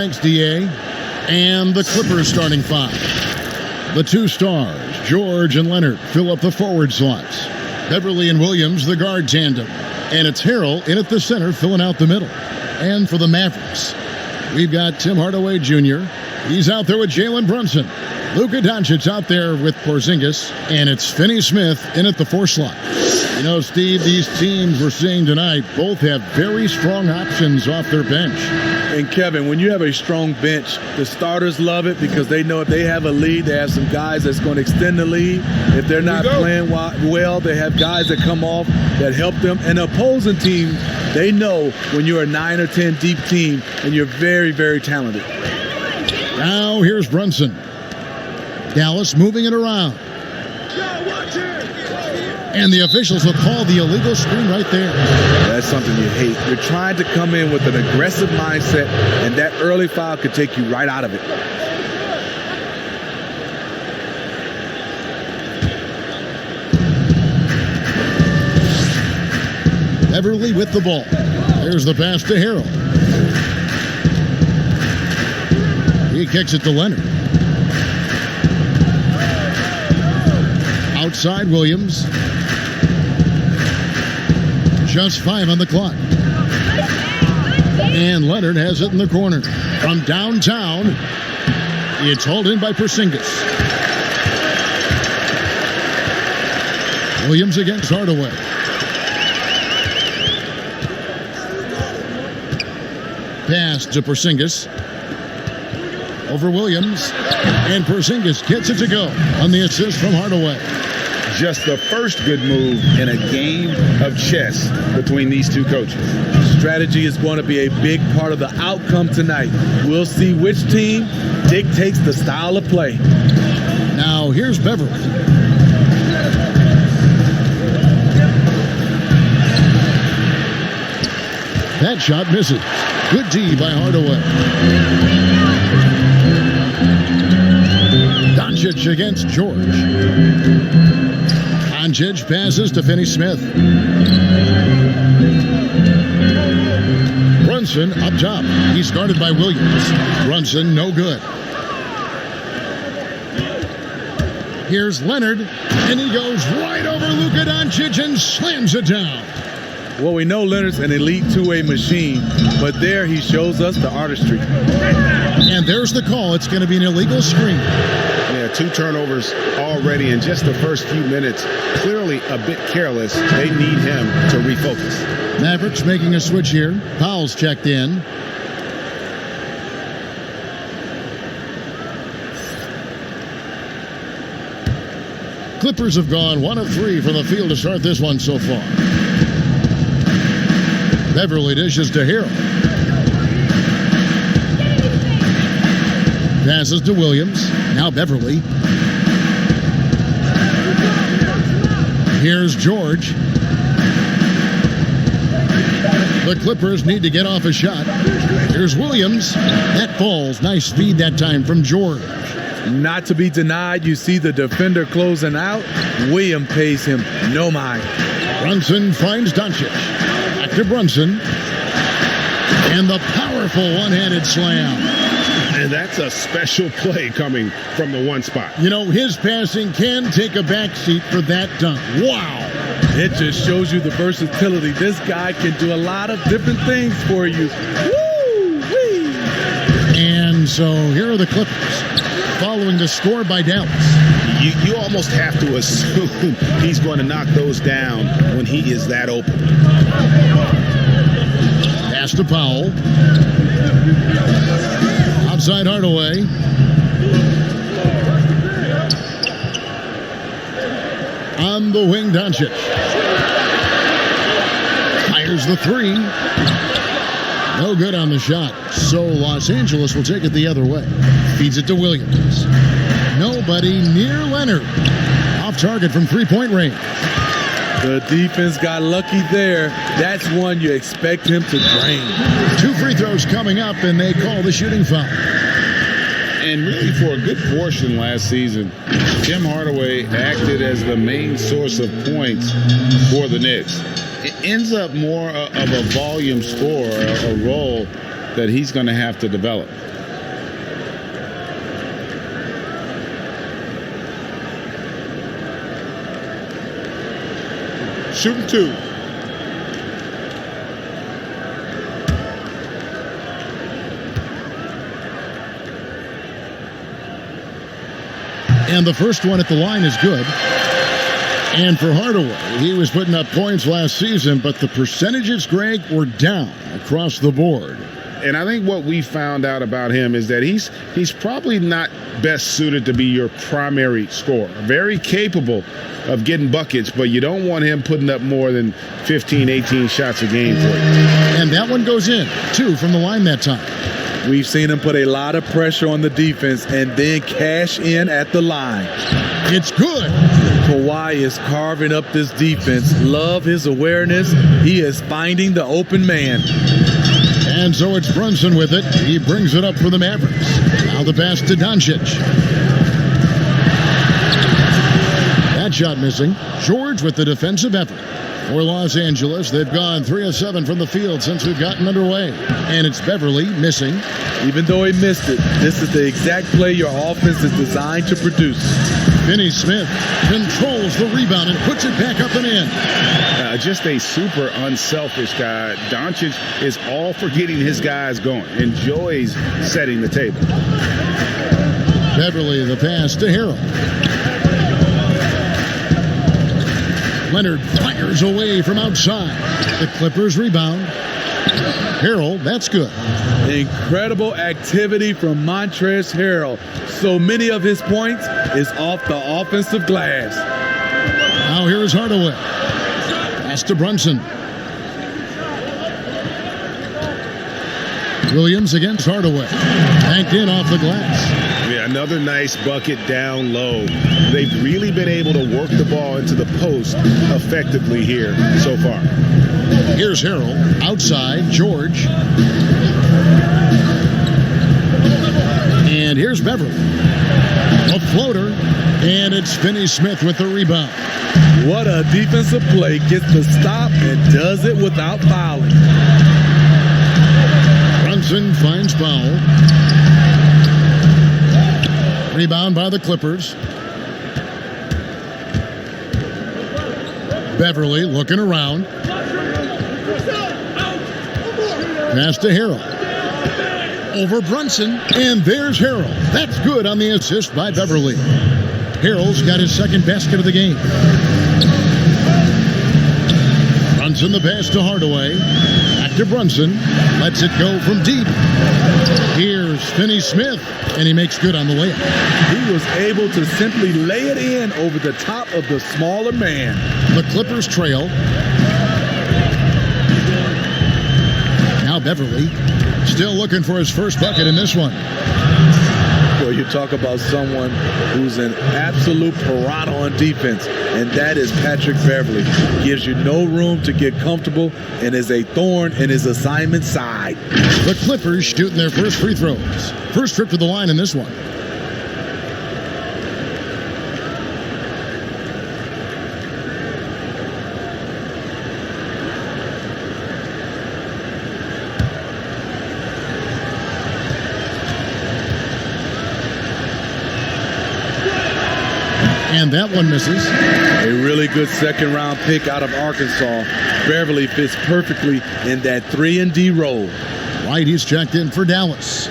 Thanks, DA. And the Clippers starting five. The two stars, George and Leonard, fill up the forward slots. Beverly and Williams, the guard tandem. And it's Harrell in at the center, filling out the middle. And for the Mavericks, we've got Tim Hardaway Jr. He's out there with Jalen Brunson. Luka Doncic out there with Porzingis. And it's Finney Smith in at the four slot. You know, Steve, these teams we're seeing tonight both have very strong options off their bench. And Kevin, when you have a strong bench, the starters love it because they know if they have a lead, they have some guys that's going to extend the lead. If they're not playing well, they have guys that come off that help them. And the opposing team, they know when you're a 9 or 10 deep team and you're very, very talented. Now here's Brunson. Dallas moving it around. And the officials will call the illegal screen right there. That's something you hate. You're trying to come in with an aggressive mindset, and that early foul could take you right out of it. Beverly with the ball. There's the pass to Harrell. He kicks it to Leonard. Outside Williams. Just 5 on the clock. And Leonard has it in the corner. From downtown, it's hauled in by Porzingis. Williams against Hardaway. Pass to Porzingis. Over Williams. And Porzingis gets it to go on the assist from Hardaway. Just the first good move in a game of chess between these two coaches. Strategy is going to be a big part of the outcome tonight. We'll see which team dictates the style of play. Now here's Beverly. That shot misses. Good D by Hardaway. Doncic against George. Doncic passes to Finney Smith. Brunson up top. He's guarded by Williams. Brunson no good. Here's Leonard, and he goes right over Luka Doncic and slams it down. Well, we know Leonard's an elite two-way machine, but there he shows us the artistry. And there's the call. It's going to be an illegal screen. Yeah, 2 turnovers already in just the first few minutes. Clearly a bit careless. They need him to refocus. Mavericks making a switch here. Powell's checked in. Clippers have gone 1 of 3 from the field to start this one so far. Beverly dishes to Harrell. Passes to Williams. Now Beverly. Here's George. The Clippers need to get off a shot. Here's Williams. That falls. Nice feed that time from George. Not to be denied, you see the defender closing out. Williams pays him no mind. Brunson finds Doncic. Back to Brunson. And the powerful one-handed slam. And that's a special play coming from the one spot. You know, his passing can take a backseat for that dunk. Wow. It just shows you the versatility. This guy can do a lot of different things for you. Woo-wee. And so here are the Clippers following the score by Dallas. You almost have to assume he's going to knock those down when he is that open. Pass to Powell. Outside Hardaway. On the wing, Doncic. Fires the 3. No good on the shot. So Los Angeles will take it the other way. Feeds it to Williams. Nobody near Leonard. Off target from three-point range. The defense got lucky there. That's one you expect him to drain. 2 free throws coming up, and they call the shooting foul. And really, for a good portion last season, Tim Hardaway acted as the main source of points for the Knicks. It ends up more of a volume scorer, a role that he's going to have to develop. shooting 2. And the first one at the line is good. And for Hardaway, he was putting up points last season, but the percentages, Greg, were down across the board. And I think what we found out about him is that he's probably not best suited to be your primary scorer. Very capable of getting buckets, but you don't want him putting up more than 15, 18 shots a game for you. And that one goes in, 2 from the line that time. We've seen him put a lot of pressure on the defense and then cash in at the line. It's good. Kawhi is carving up this defense. Love his awareness. He is finding the open man. And so it's Brunson with it. He brings it up for the Mavericks. Now the pass to Doncic. That shot missing. George with the defensive effort. For Los Angeles, they've gone 3 of 7 from the field since we've gotten underway. And it's Beverly missing. Even though he missed it, this is the exact play your offense is designed to produce. Finney Smith controls the rebound and puts it back up and in. Just a super unselfish guy. Doncic is all for getting his guys going. Enjoys setting the table. Beverly, the pass to Harrell. Leonard fires away from outside. The Clippers rebound. Harrell, that's good. Incredible activity from Montrezl Harrell. So many of his points is off the offensive glass. Now here is Hardaway. Pass to Brunson. Williams against Hardaway. Banked in off the glass. Yeah, another nice bucket down low. They've really been able to work the ball into the post effectively here so far. Here's Harrell. Outside, George. And here's Beverly. A floater. And it's Finney Smith with the rebound. What a defensive play. Gets the stop and does it without fouling. Brunson finds foul. Rebound by the Clippers. Beverly looking around. Pass to Harrell. Over Brunson. And there's Harrell. That's good on the assist by Beverly. Harrell's got his second basket of the game. Brunson the pass to Hardaway. Back to Brunson. Lets it go from deep. Here's Finney Smith. And he makes good on the layup. He was able to simply lay it in over the top of the smaller man. The Clippers trail. Now Beverly still looking for his first bucket in this one. Well, you talk about someone who's an absolute piranha on defense, and that is Patrick Beverly. Gives you no room to get comfortable and is a thorn in his assignment side. The Clippers shooting their first free throws. First trip to the line in this one. And that one misses. A really good second-round pick out of Arkansas. Beverly fits perfectly in that 3-and-D role. White, he's checked in for Dallas.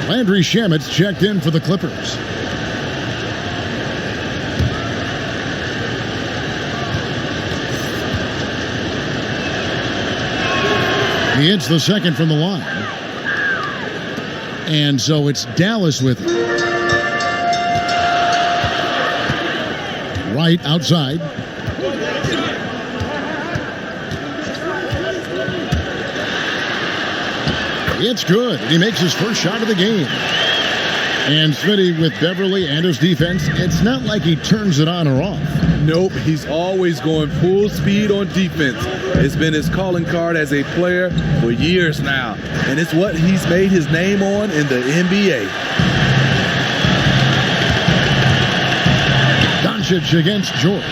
Landry Shamit's checked in for the Clippers. He hits the second from the line. And so it's Dallas with it. Right outside. It's good. He makes his first shot of the game. And Smitty with Beverly and his defense, it's not like he turns it on or off. Nope, he's always going full speed on defense. It's been his calling card as a player for years now. And it's what he's made his name on in the NBA. Doncic against George.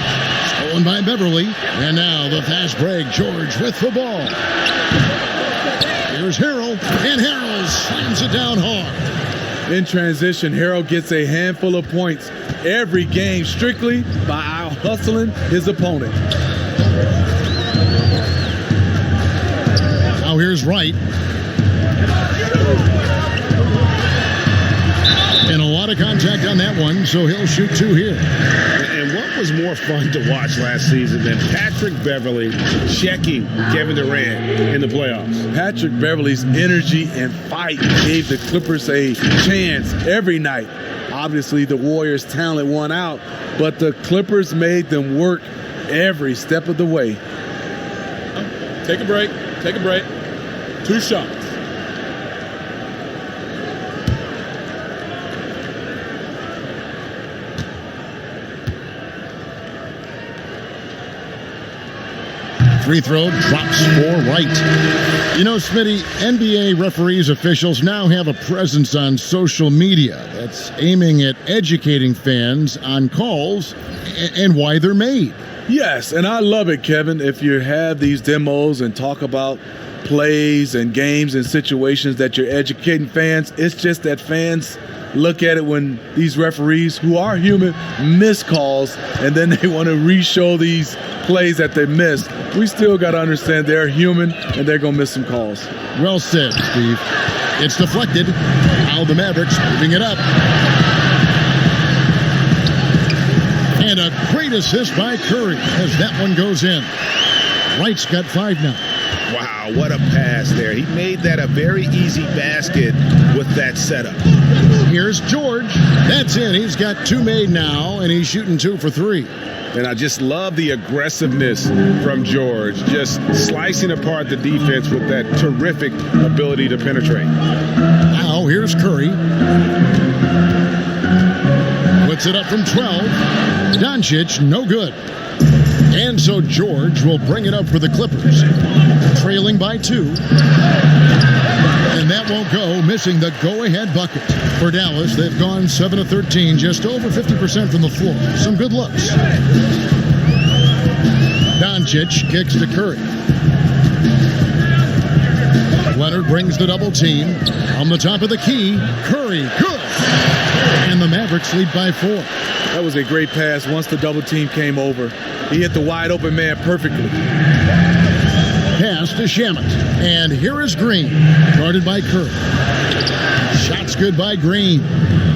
Stolen by Beverly. And now the fast break. George with the ball. Here's Harrell. And Harrell slams it down hard. In transition, Harrell gets a handful of points every game strictly by out-hustling his opponent. Now here's Wright. And a lot of contact on that one, so he'll shoot 2 here. And what was more fun to watch last season than Patrick Beverley checking Kevin Durant in the playoffs? Patrick Beverley's energy and fight gave the Clippers a chance every night. Obviously, the Warriors' talent won out, but the Clippers made them work every step of the way. Take a break. Take a break. 2 shots. Free throw drops for Wright. You know, Smitty, NBA referees, officials now have a presence on social media that's aiming at educating fans on calls and why they're made. Yes, and I love it, Kevin. If you have these demos and talk about plays and games and situations that you're educating fans, it's just that fans look at it when these referees, who are human, miss calls, and then they want to re-show these plays that they missed. We still got to understand they're human and they're going to miss some calls. Well said, Steve. It's deflected. Now the Mavericks moving it up. And a great assist by Curry as that one goes in. Wright's got 5 now. Wow, what a pass there. He made that a very easy basket with that setup. Here's George. That's in. He's got 2 made now, and he's shooting 2 for 3. And I just love the aggressiveness from George, just slicing apart the defense with that terrific ability to penetrate. Now here's Curry. Puts it up from 12. Doncic, no good. And so George will bring it up for the Clippers, trailing by 2. And that won't go, missing the go-ahead bucket. For Dallas, they've gone 7 of 13, just over 50% from the floor. Some good looks. Doncic kicks to Curry. Leonard brings the double team. On the top of the key, Curry, good. And the Mavericks lead by 4. That was a great pass once the double team came over. He hit the wide open man perfectly. Pass to Shamet. And here is Green, guarded by Curry. Shots good by Green.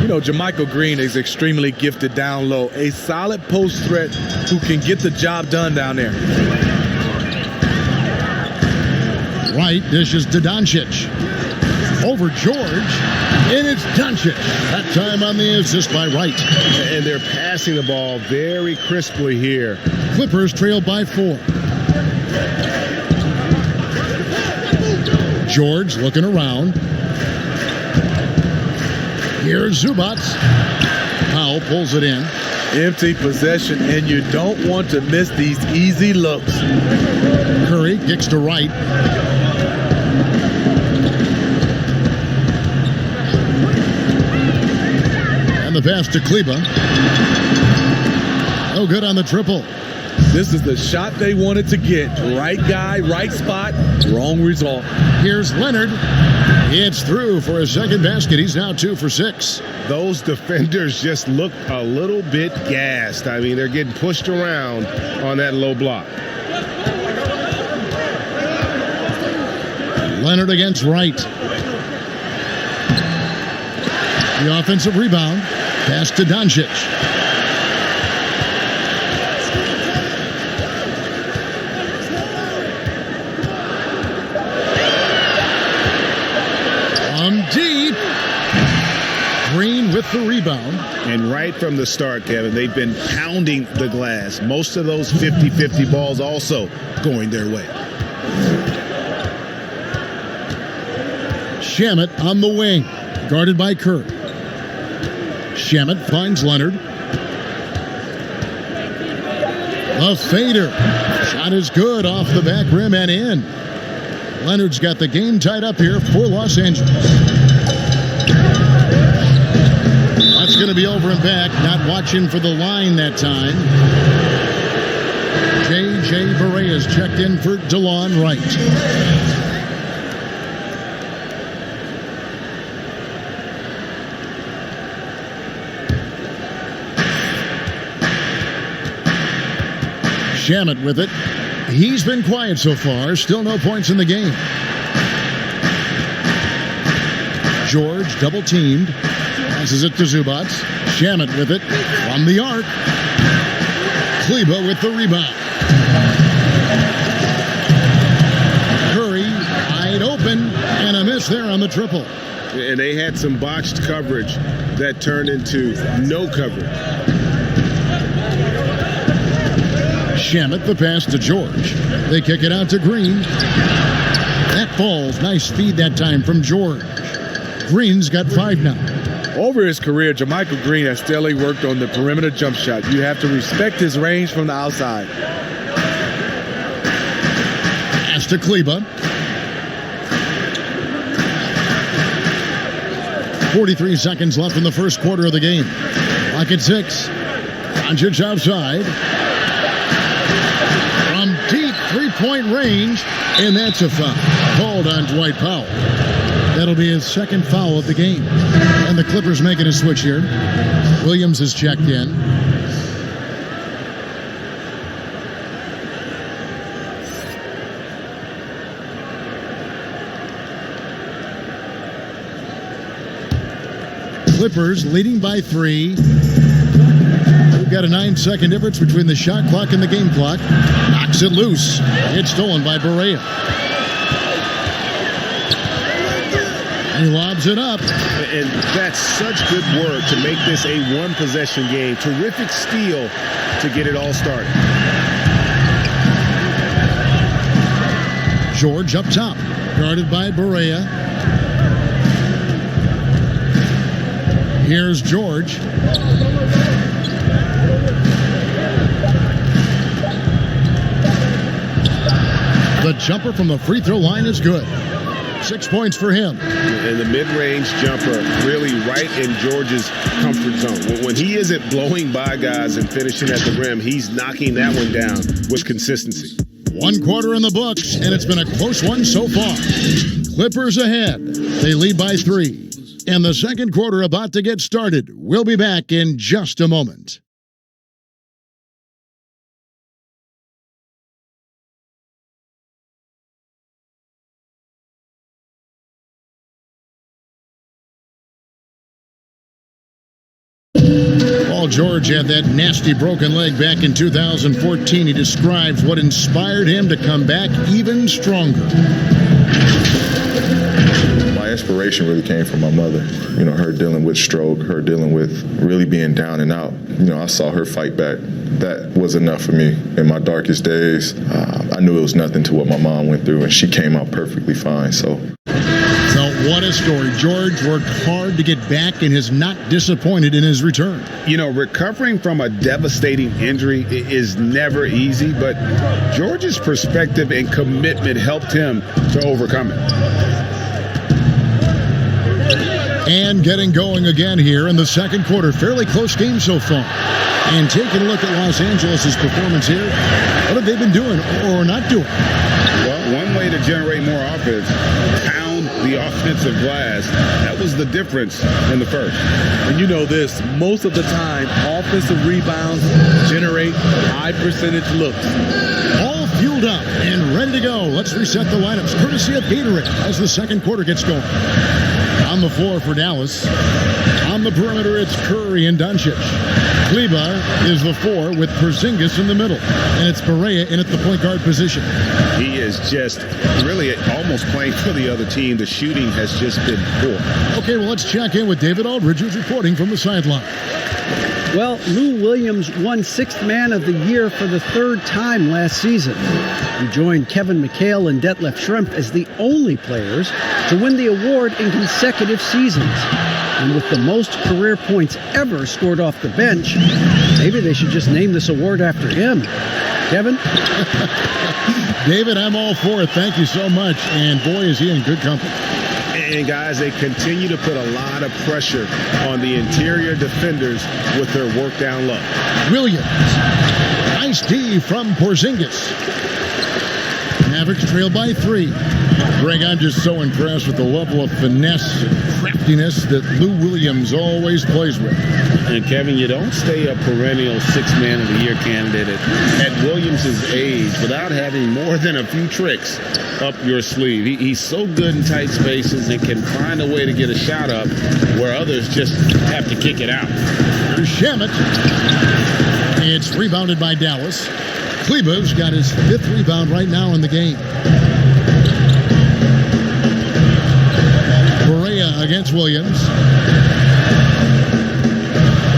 You know, Jermichael Green is extremely gifted down low. A solid post threat who can get the job done down there. Wright dishes to Doncic. Over George. And it's Doncic. That time on the assist by Wright. And they're passing the ball very crisply here. Clippers trail by 4. George looking around. Here's Zubac. Powell pulls it in. Empty possession, and you don't want to miss these easy looks. Curry kicks to Wright. And the pass to Kleba. No good on the triple. This is the shot they wanted to get. Right guy, right spot, wrong result. Here's Leonard. It's through for his second basket. He's now 2 for 6. Those defenders just look a little bit gassed. I mean, they're getting pushed around on that low block. Leonard against Wright. The offensive rebound. Pass to Doncic. Deep. Green with the rebound. And right from the start, Kevin, they've been pounding the glass. Most of those 50-50 balls also going their way. Shamet on the wing, guarded by Kerr. Shamet finds Leonard. A fader. Shot is good off the back rim and in. Leonard's got the game tied up here for Los Angeles. That's going to be over and back. Not watching for the line that time. J.J. Barea is checked in for DeLon Wright. Shamet with it. He's been quiet so far. Still no points in the game. George double-teamed. Passes it to Zubac. Shamet with it from the arc. Kleber with the rebound. Curry wide open, and a miss there on the triple. And they had some botched coverage that turned into no coverage. Shamet the pass to George. They kick it out to Green. That falls. Nice feed that time from George. Green's got 5 now. Over his career, JaMychal Green has steadily worked on the perimeter jump shot. You have to respect his range from the outside. Pass to Kleber. 43 seconds left in the first quarter of the game. Clock at 6. Doncic outside. From deep three-point range, and that's a foul. Called on Dwight Powell. That'll be his second foul of the game. And the Clippers making a switch here. Williams has checked in. Clippers leading by 3. We've got a 9-second difference between the shot clock and the game clock. Knocks it loose. It's stolen by Barea. And he lobs it up. And that's such good work to make this a one-possession game. Terrific steal to get it all started. George up top. Guarded by Barea. Here's George. The jumper from the free throw line is good. 6 points for him. And the mid-range jumper really right in George's comfort zone. When he isn't blowing by guys and finishing at the rim, he's knocking that one down with consistency. 1 quarter in the books, and it's been a close one so far. Clippers ahead. They lead by 3. And the second quarter about to get started. We'll be back in just a moment. Paul George had that nasty broken leg back in 2014. He describes what inspired him to come back even stronger. My inspiration really came from my mother. You know, her dealing with stroke, her dealing with really being down and out. You know, I saw her fight back. That was enough for me. In my darkest days, I knew it was nothing to what my mom went through, and she came out perfectly fine. So what a story. George worked hard to get back and has not disappointed in his return. You know, recovering from a devastating injury is never easy, but George's perspective and commitment helped him to overcome it. And getting going again here in the second quarter. Fairly close game so far. And taking a look at Los Angeles' performance here, what have they been doing or not doing? Well, one way to generate more offense, pound the offensive glass. That was the difference in the first. And you know this, most of the time, offensive rebounds generate high percentage looks. All fueled up and ready to go. Let's reset the lineups, courtesy of Gatorade, as the second quarter gets going. On the floor for Dallas. On the perimeter, it's Curry and Doncic. Kleber is the 4 with Porzingis in the middle. And it's Barea in at the point guard position. He is just really almost playing for the other team. The shooting has just been poor. Okay, well, let's check in with David Aldridge, who's reporting from the sideline. Well, Lou Williams won 6th Man of the Year for the 3rd time last season. He joined Kevin McHale and Detlef Schrempf as the only players to win the award in consecutive seasons. And with the most career points ever scored off the bench, maybe they should just name this award after him. Kevin? David, I'm all for it. Thank you so much. And boy, is he in good company. And guys, they continue to put a lot of pressure on the interior defenders with their work down low. Williams. Nice D from Porzingis. Mavericks trail by 3. Greg, I'm just so impressed with the level of finesse and craft craftiness that Lou Williams always plays with. And Kevin, you don't stay a perennial six-man of the year candidate at Williams' age without having more than a few tricks up your sleeve. He's so good in tight spaces and can find a way to get a shot up where others just have to kick it out. Shamet. It's rebounded by Dallas. Kleba's got his 5th rebound right now in the game. Correa against Williams.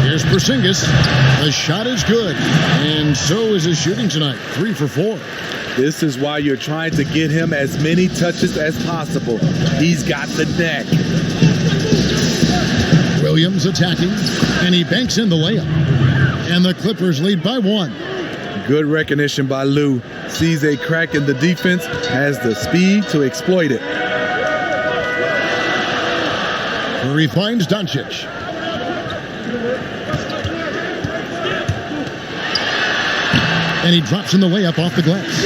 Here's Porzingis. The shot is good, and so is his shooting tonight. 3 for 4. This is why you're trying to get him as many touches as possible. He's got the neck. Williams attacking, and he banks in the layup. And the Clippers lead by 1. Good recognition by Lou. Sees a crack in the defense, has the speed to exploit it. Curry finds Doncic. And he drops in the layup off the glass.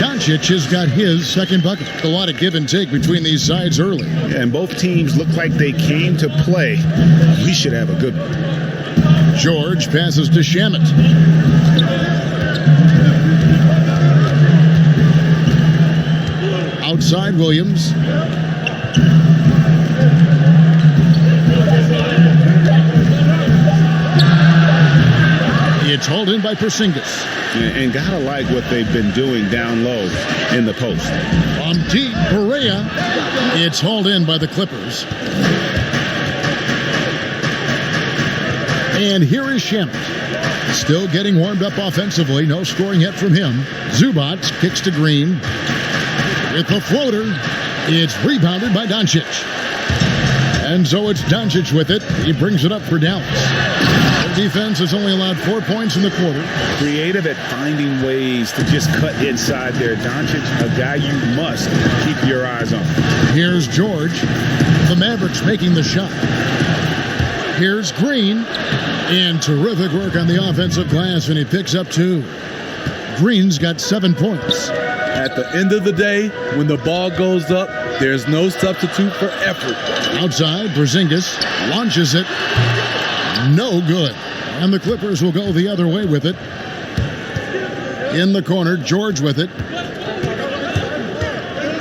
Doncic has got his 2nd bucket. A lot of give and take between these sides early. And both teams look like they came to play. We should have a good one. George passes to Shamet. Outside Williams. It's hauled in by Porzingis. And gotta like what they've been doing down low in the post. On deep, Correa. It's hauled in by the Clippers. And here is Shamet. Still getting warmed up offensively. No scoring yet from him. Zubac kicks to Green. With the floater, it's rebounded by Doncic. And so it's Doncic with it. He brings it up for Dallas. Their defense has only allowed 4 points in the quarter. Creative at finding ways to just cut inside there. Doncic, a guy you must keep your eyes on. Here's George. The Mavericks making the shot. Here's Green. And terrific work on the offensive glass, and he picks up 2. Green's got 7 points. At the end of the day, when the ball goes up, there's no substitute for effort. Outside, Porzingis launches it. No good. And the Clippers will go the other way with it. In the corner, George with it.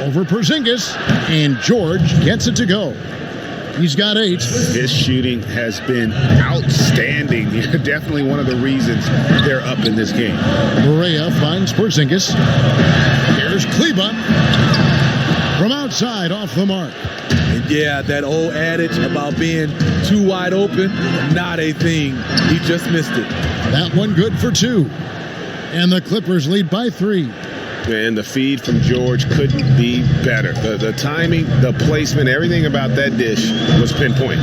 Over Porzingis, and George gets it to go. He's got 8. His shooting has been outstanding. Definitely one of the reasons they're up in this game. Correa finds Porzingis. Here's Kleber. From outside, off the mark. And yeah, that old adage about being too wide open, not a thing. He just missed it. That one good for 2. And the Clippers lead by 3. And the feed from George couldn't be better. The timing, the placement, everything about that dish was pinpoint.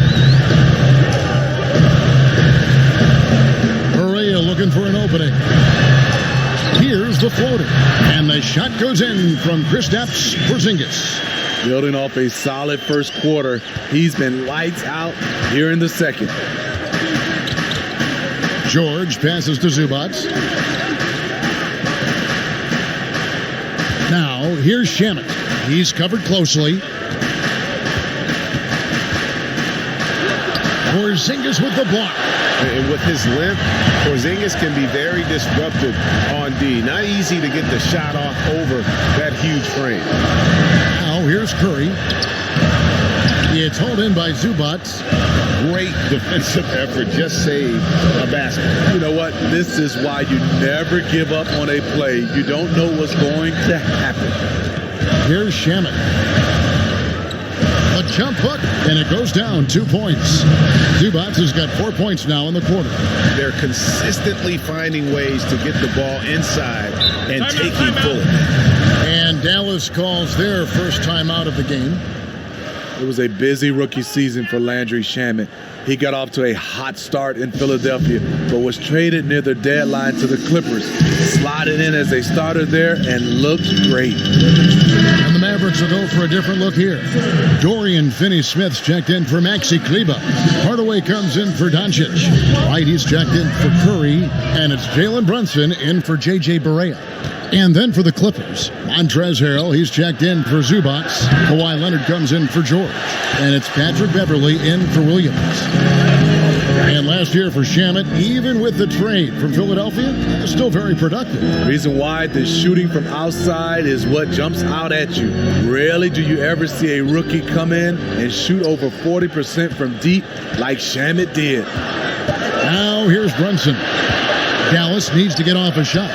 Correa looking for an opening. Here's the floater. And the shot goes in from Kristaps Porzingis. Building off a solid first quarter, he's been lights out here in the second. George passes to Zubac. Now, here's Shamet. He's covered closely. Porzingis with the block. And with his length, Porzingis can be very disruptive on D. Not easy to get the shot off over that huge frame. Now, here's Curry. It's hauled in by Zubac. Great defensive effort. Just saved a basket. You know what? This is why you never give up on a play. You don't know what's going to happen. Here's Shamet. A jump hook, and it goes down 2 points. Zubac has got 4 points now in the quarter. They're consistently finding ways to get the ball inside and taking full advantage. And Dallas calls their first time out of the game. It was a busy rookie season for Landry Shamet. He got off to a hot start in Philadelphia, but was traded near the deadline to the Clippers. Slotted in as a starter there and looked great. And the Mavericks will go for a different look here. Dorian Finney-Smith's checked in for Maxi Kleber. Hardaway comes in for Doncic. White, he's checked in for Curry. And it's Jalen Brunson in for J.J. Barea. And then for the Clippers, Montrezl Harrell, he's checked in for Zubac. Kawhi Leonard comes in for George. And it's Patrick Beverley in for Williams. And last year for Shamet, even with the trade from Philadelphia, still very productive. Reason why the shooting from outside is what jumps out at you. Rarely do you ever see a rookie come in and shoot over 40% from deep like Shamet did. Now here's Brunson. Dallas needs to get off a shot.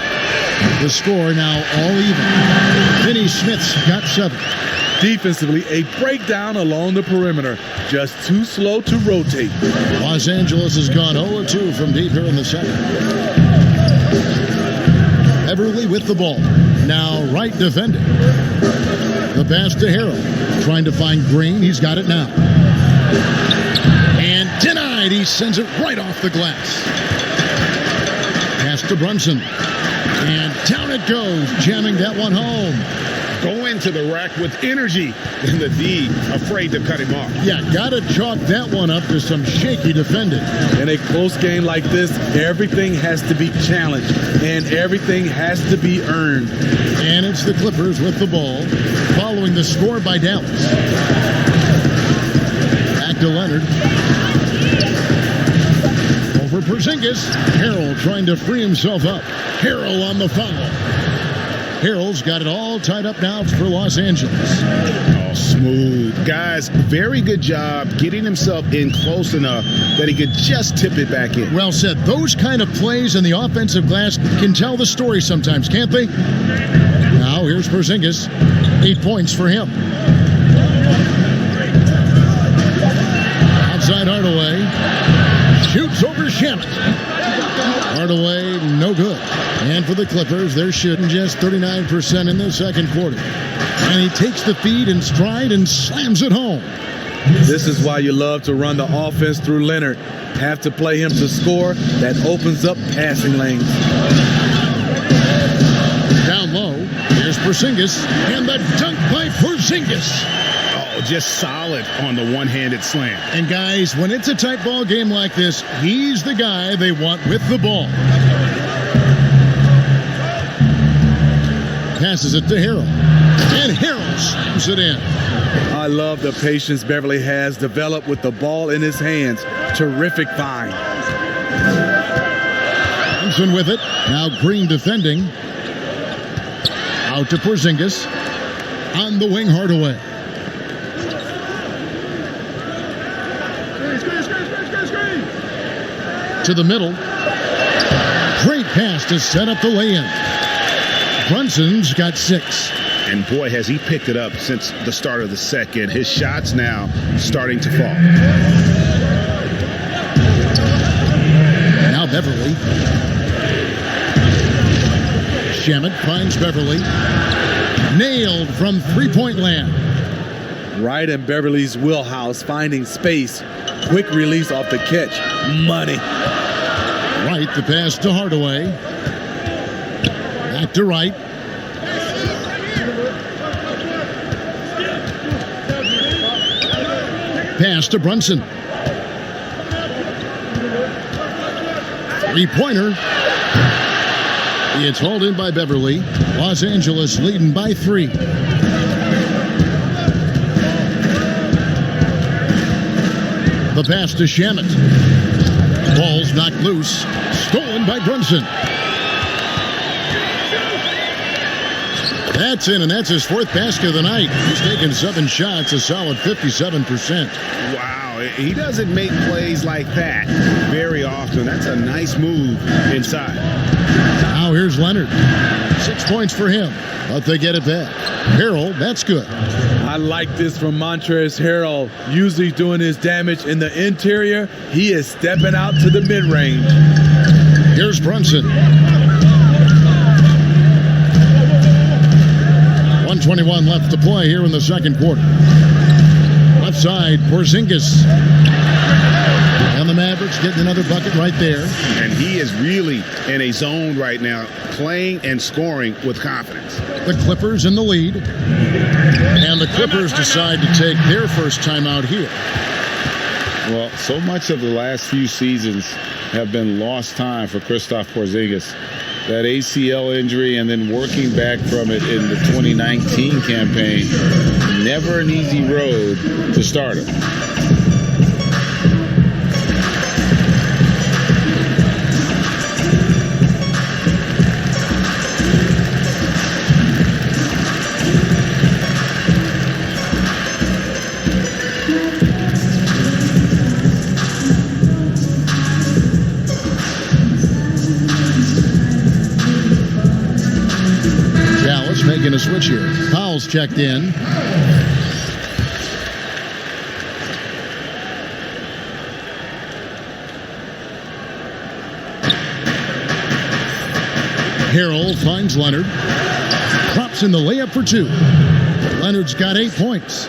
The score now all even. Finney Smith's got 7. Defensively, a breakdown along the perimeter. Just too slow to rotate. Los Angeles has gone 0-2 from deep here in the second. Beverley with the ball. Now right defending. The pass to Harrell. Trying to find Green. He's got it now. And denied. He sends it right off the glass. Pass to Brunson. And down it goes. Jamming that one home. Go into the rack with energy, and the D afraid to cut him off. Yeah, gotta chalk that one up to some shaky defending. In a close game like this, everything has to be challenged, and everything has to be earned. And it's the Clippers with the ball, following the score by Dallas. Back to Leonard. Over Porzingis. Harrell trying to free himself up. Harrell on the foul. Harrell's got it all tied up now for Los Angeles. Oh, smooth. Guys, very good job getting himself in close enough that he could just tip it back in. Well said. Those kind of plays in the offensive glass can tell the story sometimes, can't they? Now here's Porzingis. 8 points for him. Outside Hardaway. Shoots over Shamet. Hardaway, no good. And for the Clippers, they're shooting just 39% in the second quarter. And he takes the feed in stride and slams it home. This is why you love to run the offense through Leonard. Have to play him to score. That opens up passing lanes. Down low, here's Porzingis. And the dunk by Porzingis. Oh, just solid on the one-handed slam. And guys, when it's a tight ball game like this, he's the guy they want with the ball. Passes it to Harrell. And Harrell slams it in. I love the patience Beverley has developed with the ball in his hands. Terrific find. Thompson with it. Now Green defending. Out to Porzingis. On the wing, Hardaway. To the middle. Great pass to set up the lay-in. Brunson's got 6. And boy, has he picked it up since the start of the second. His shots now starting to fall. Now Beverley. Shamet finds Beverley. Nailed from three-point land. Right in Beverly's wheelhouse, finding space. Quick release off the catch. Money. Right, the pass to Hardaway. Back to Wright. Pass to Brunson. Three-pointer. It's hauled in by Beverley. Los Angeles leading by 3. The pass to Shamet. Ball's knocked loose. Stolen by Brunson. That's in, and that's his 4th basket of the night. He's taken 7 shots, a solid 57%. Wow, he doesn't make plays like that very often. That's a nice move inside. Now here's Leonard. 6 points for him, but they get it back. Harrell, that's good. I like this from Montrezl Harrell. Usually doing his damage in the interior. He is stepping out to the mid-range. Here's Brunson. 1:21 left to play here in the second quarter. Left side, Porzingis. And the Mavericks getting another bucket right there. And he is really in a zone right now, playing and scoring with confidence. The Clippers in the lead. And the Clippers decide to take their first timeout here. Well, so much of the last few seasons have been lost time for Kristaps Porzingis. That ACL injury and then working back from it in the 2019 campaign. Never an easy road to start him. Making a switch here. Powell's checked in. Harrell finds Leonard. Drops in the layup for 2. Leonard's got 8 points.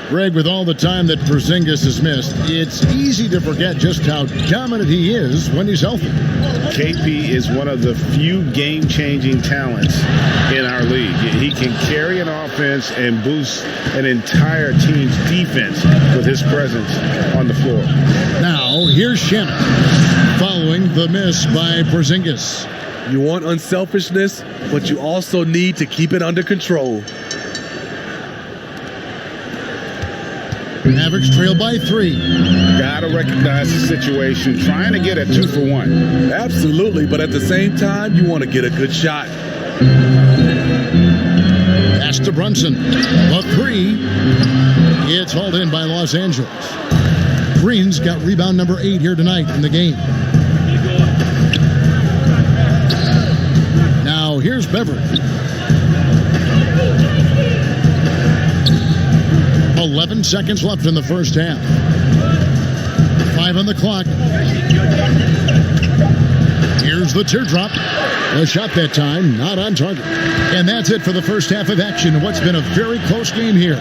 Greg, with all the time that Porzingis has missed, it's easy to forget just how dominant he is when he's healthy. KP is one of the few game-changing talents in our league. He can carry an offense and boost an entire team's defense with his presence on the floor. Now, here's Shannon following the miss by Porzingis. You want unselfishness, but you also need to keep it under control. Mavericks trail by 3. Gotta recognize the situation, trying to get a 2 for 1. Absolutely, but at the same time, you want to get a good shot. Pass to Brunson. A 3. It's hauled in by Los Angeles. Green's got rebound number 8 here tonight in the game. Now here's Beverly. 11 seconds left in the first half. 5 on the clock. Here's the teardrop. A shot that time, not on target. And that's it for the first half of action in what's been a very close game here.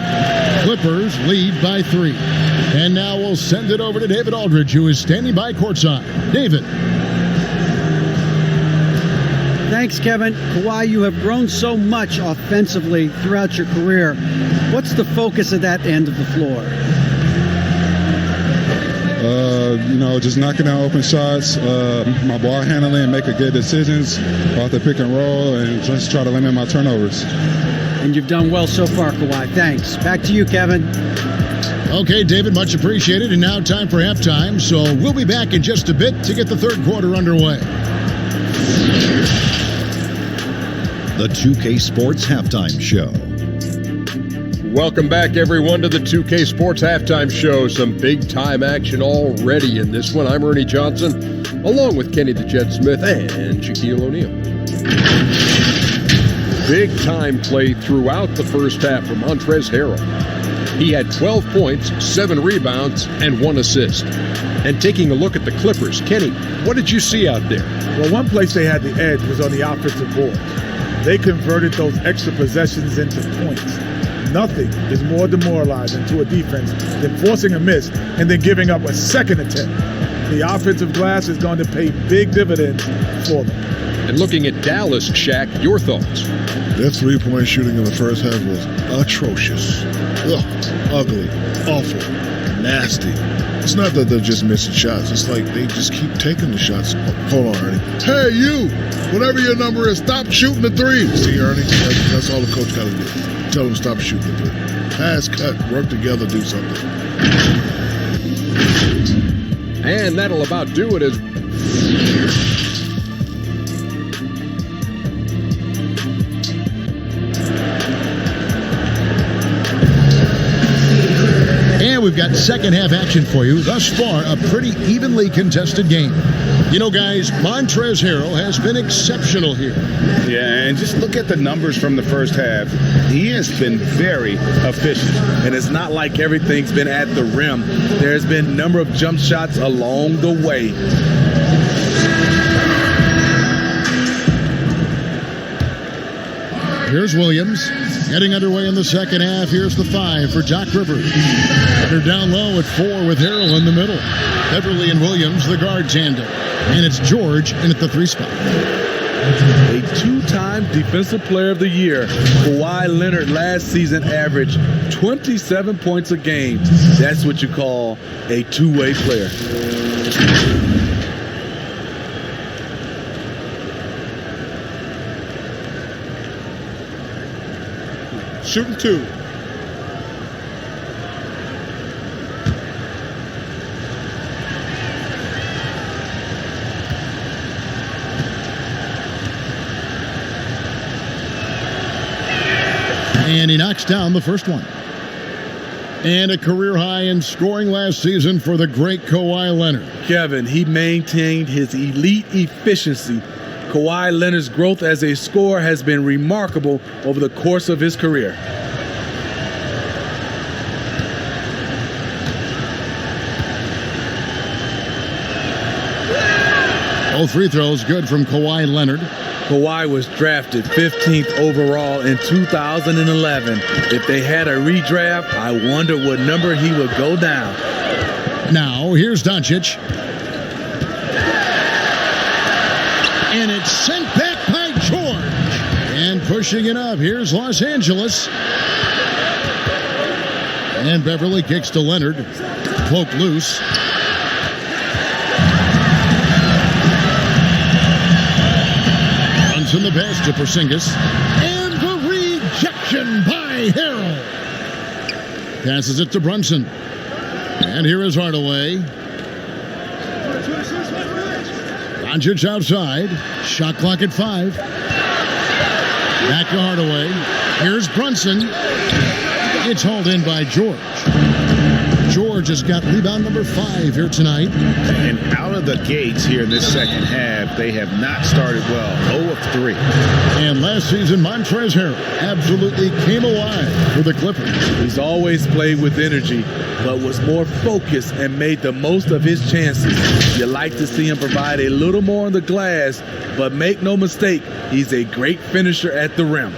Clippers lead by 3. And now we'll send it over to David Aldridge, who is standing by courtside. David. Thanks, Kevin. Kawhi, you have grown so much offensively throughout your career. What's the focus of that end of the floor? Just knocking down open shots, my ball handling, and making good decisions off the pick and roll, and just try to limit my turnovers. And you've done well so far, Kawhi. Thanks. Back to you, Kevin. Okay, David, much appreciated. And now time for halftime. So we'll be back in just a bit to get the third quarter underway. The 2K Sports Halftime Show. Welcome back, everyone, to the 2K Sports Halftime Show. Some big-time action already in this one. I'm Ernie Johnson, along with Kenny the Jet Smith and Shaquille O'Neal. Big-time play throughout the first half from Montrezl Harrell. He had 12 points, 7 rebounds, and 1 assist. And taking a look at the Clippers, Kenny, what did you see out there? Well, one place they had the edge was on the offensive board. They converted those extra possessions into points. Nothing is more demoralizing to a defense than forcing a miss and then giving up a second attempt. The offensive glass is going to pay big dividends for them. And looking at Dallas, Shaq, your thoughts? Their three-point shooting in the first half was atrocious. Ugh, ugly, awful, nasty. It's not that they're just missing shots. It's like they just keep taking the shots. Hold on, Ernie. Hey, you! Whatever your number is, stop shooting the three. See, Ernie, that's all the coach got to do. Tell them stop shooting the three. Pass, cut, work together, do something. And that'll about do it. And we've got second half action for you. Thus far, a pretty evenly contested game. You know, guys, Montrezl Harrell has been exceptional here. Yeah, and just look at the numbers from the first half. He has been very efficient. And it's not like everything's been at the rim. There's been a number of jump shots along the way. Here's Williams. Getting underway in the second half. Here's the 5 for Doc Rivers. They're down low at 4 with Harrell in the middle. Beverly and Williams, the guard tandem. And it's George in at the 3 spot. A two-time Defensive Player of the Year, Kawhi Leonard last season averaged 27 points a game. That's what you call a two-way player. Shooting two. And he knocks down the first one. And a career high in scoring last season for the great Kawhi Leonard. Kevin, he maintained his elite efficiency. Kawhi Leonard's growth as a scorer has been remarkable over the course of his career. Both free throws good from Kawhi Leonard. Kawhi was drafted 15th overall in 2011. If they had a redraft, I wonder what number he would go down. Now, here's Doncic. And it's sent back by George. And pushing it up, here's Los Angeles. And Beverly kicks to Leonard. Poked loose. In the pass to Porzingis, and the rejection by Harrell. Passes it to Brunson, and here is Hardaway. Doncic outside, shot clock at 5. Back to Hardaway. Here's Brunson. It's hauled in by George. George has got rebound number 5 here tonight. And out of the gates here in this second half, they have not started well. 0 of 3. And last season, Montrezl Harrell absolutely came alive for the Clippers. He's always played with energy, but was more focused and made the most of his chances. You like to see him provide a little more on the glass, but make no mistake, he's a great finisher at the rim.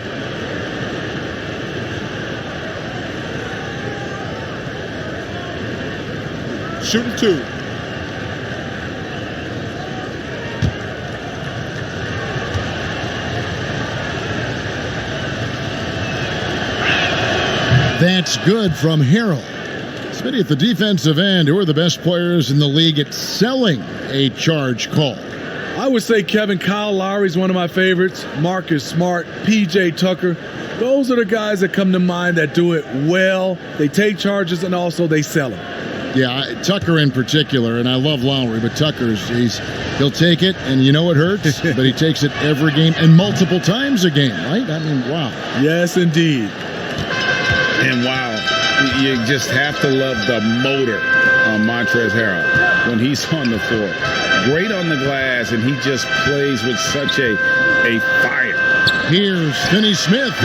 Shooting two. That's good from Harrell. Smitty, at the defensive end, who are the best players in the league at selling a charge call? I would say Kyle Lowry is one of my favorites. Marcus Smart, PJ Tucker. Those are the guys that come to mind that do it well. They take charges and also they sell them. Yeah, Tucker in particular, and I love Lowry, but he'll take it, and you know it hurts, but he takes it every game and multiple times a game, right? I mean, wow. Yes, indeed. And wow, you just have to love the motor on Montrezl Harrell when he's on the floor. Great on the glass, and he just plays with such a fire. Here's Finney Smith.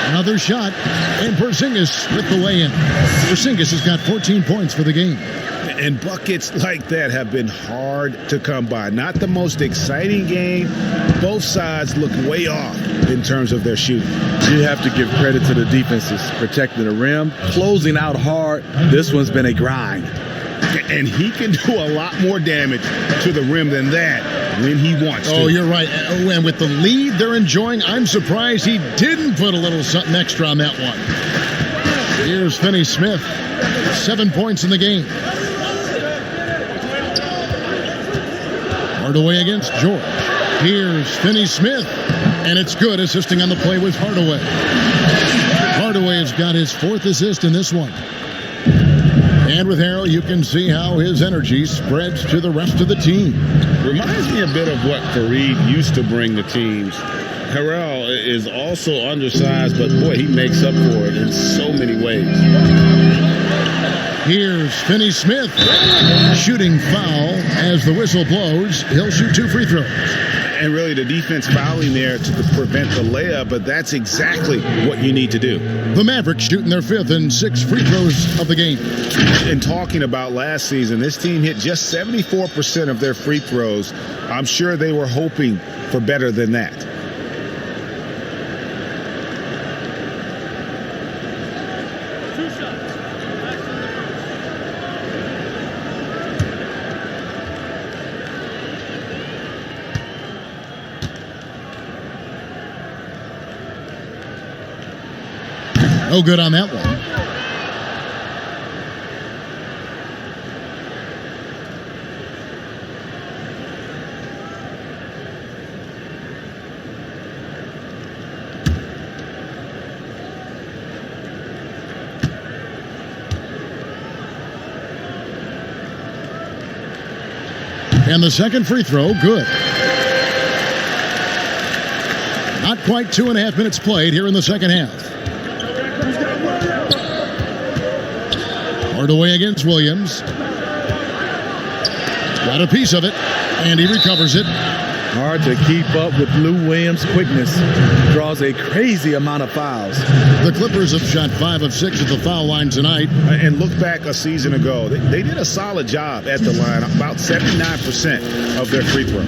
Another shot, and Porzingis with the lay-in. Porzingis has got 14 points for the game. And buckets like that have been hard to come by. Not the most exciting game. Both sides look way off in terms of their shooting. You have to give credit to the defenses, protecting the rim, closing out hard. This one's been a grind. And he can do a lot more damage to the rim than that when he wants to. Oh, you're right. And with the lead they're enjoying, I'm surprised he didn't put a little something extra on that one. Here's Finney Smith. 7 points in the game. Hardaway against George. Here's Finney Smith. And it's good, assisting on the play with Hardaway. Hardaway has got his 4th assist in this one. And with Harrell, you can see how his energy spreads to the rest of the team. Reminds me a bit of what Fareed used to bring the teams. Harrell is also undersized, but boy, he makes up for it in so many ways. Here's Finney Smith. Shooting foul as the whistle blows. He'll shoot 2 free throws. And really the defense fouling there to prevent the layup, but that's exactly what you need to do. The Mavericks shooting their 5th and 6th free throws of the game. And talking about last season, this team hit just 74% of their free throws. I'm sure they were hoping for better than that. No good on that one. And the second free throw, good. Not quite 2.5 minutes played here in the second half. Hardaway against Williams. Got a piece of it, and he recovers it. Hard to keep up with Lou Williams' quickness. Draws a crazy amount of fouls. The Clippers have shot 5 of 6 at the foul line tonight. And look back a season ago. They did a solid job at the line, about 79% of their free throw.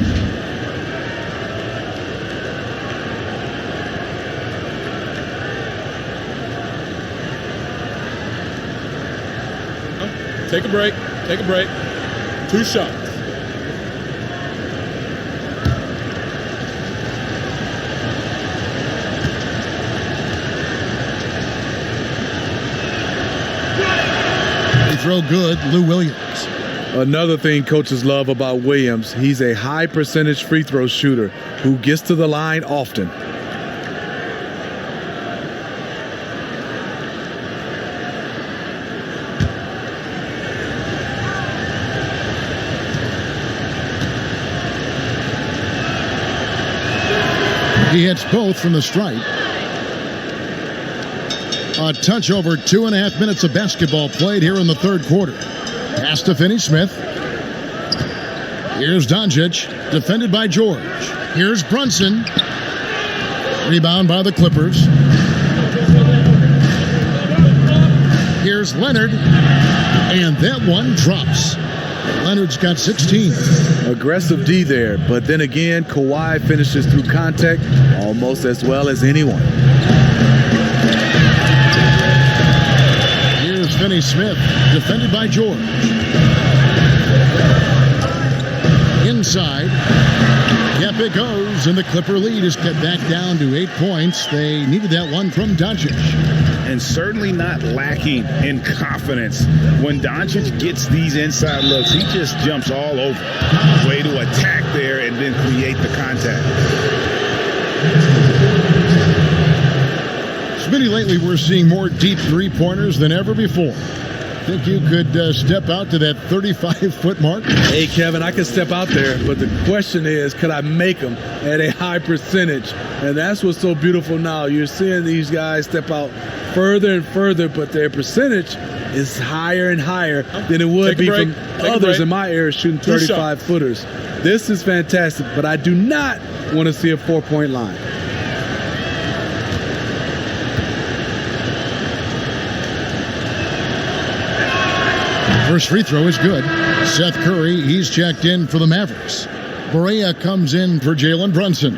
Take a break. Take a break. 2 shots. Throw good, Lou Williams. Another thing coaches love about Williams, he's a high percentage free throw shooter who gets to the line often. He hits both from the stripe. A touch over 2.5 minutes of basketball played here in the third quarter. Pass to Finney-Smith. Here's Doncic, defended by George. Here's Brunson. Rebound by the Clippers. Here's Leonard. And that one drops. Leonard's got 16. Aggressive D there, but then again, Kawhi finishes through contact almost as well as anyone. Finney-Smith, defended by George. Inside. Yep, it goes, and the Clipper lead is cut back down to 8 points. They needed that one from Doncic. And certainly not lacking in confidence. When Doncic gets these inside looks, he just jumps all over. Way to attack there and then create the contact. Smitty, lately we're seeing more deep three-pointers than ever before. Think you could step out to that 35-foot mark? Hey, Kevin, I can step out there, but the question is, could I make them at a high percentage? And that's what's so beautiful now. You're seeing these guys step out further and further, but their percentage is higher and higher than it would be from others in my era shooting 35-footers. This is fantastic, but I do not want to see a 4-point line. First free throw is good. Seth Curry, he's checked in for the Mavericks. Barea comes in for Jalen Brunson.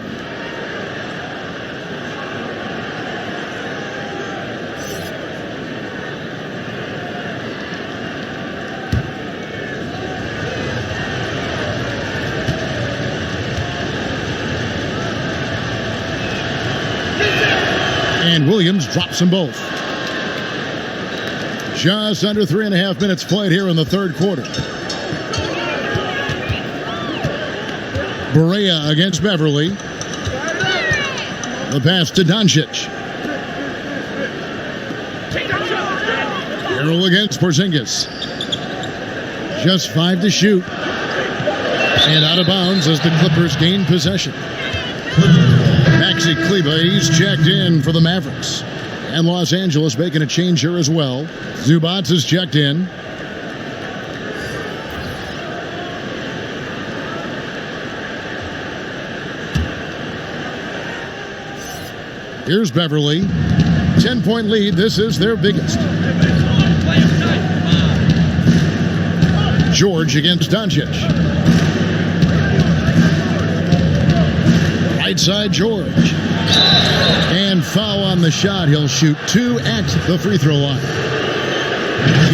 And Williams drops them both. Just under 3.5 minutes played here in the third quarter. Barea against Beverly. The pass to Doncic. Harrell against Porzingis. Just 5 to shoot. And out of bounds as the Clippers gain possession. Maxi Kleber, he's checked in for the Mavericks. And Los Angeles making a change here as well. Zubats is checked in. Here's Beverly. 10-point lead. This is their biggest. George against Doncic. Right side George. And foul on the shot. He'll shoot 2 at the free throw line.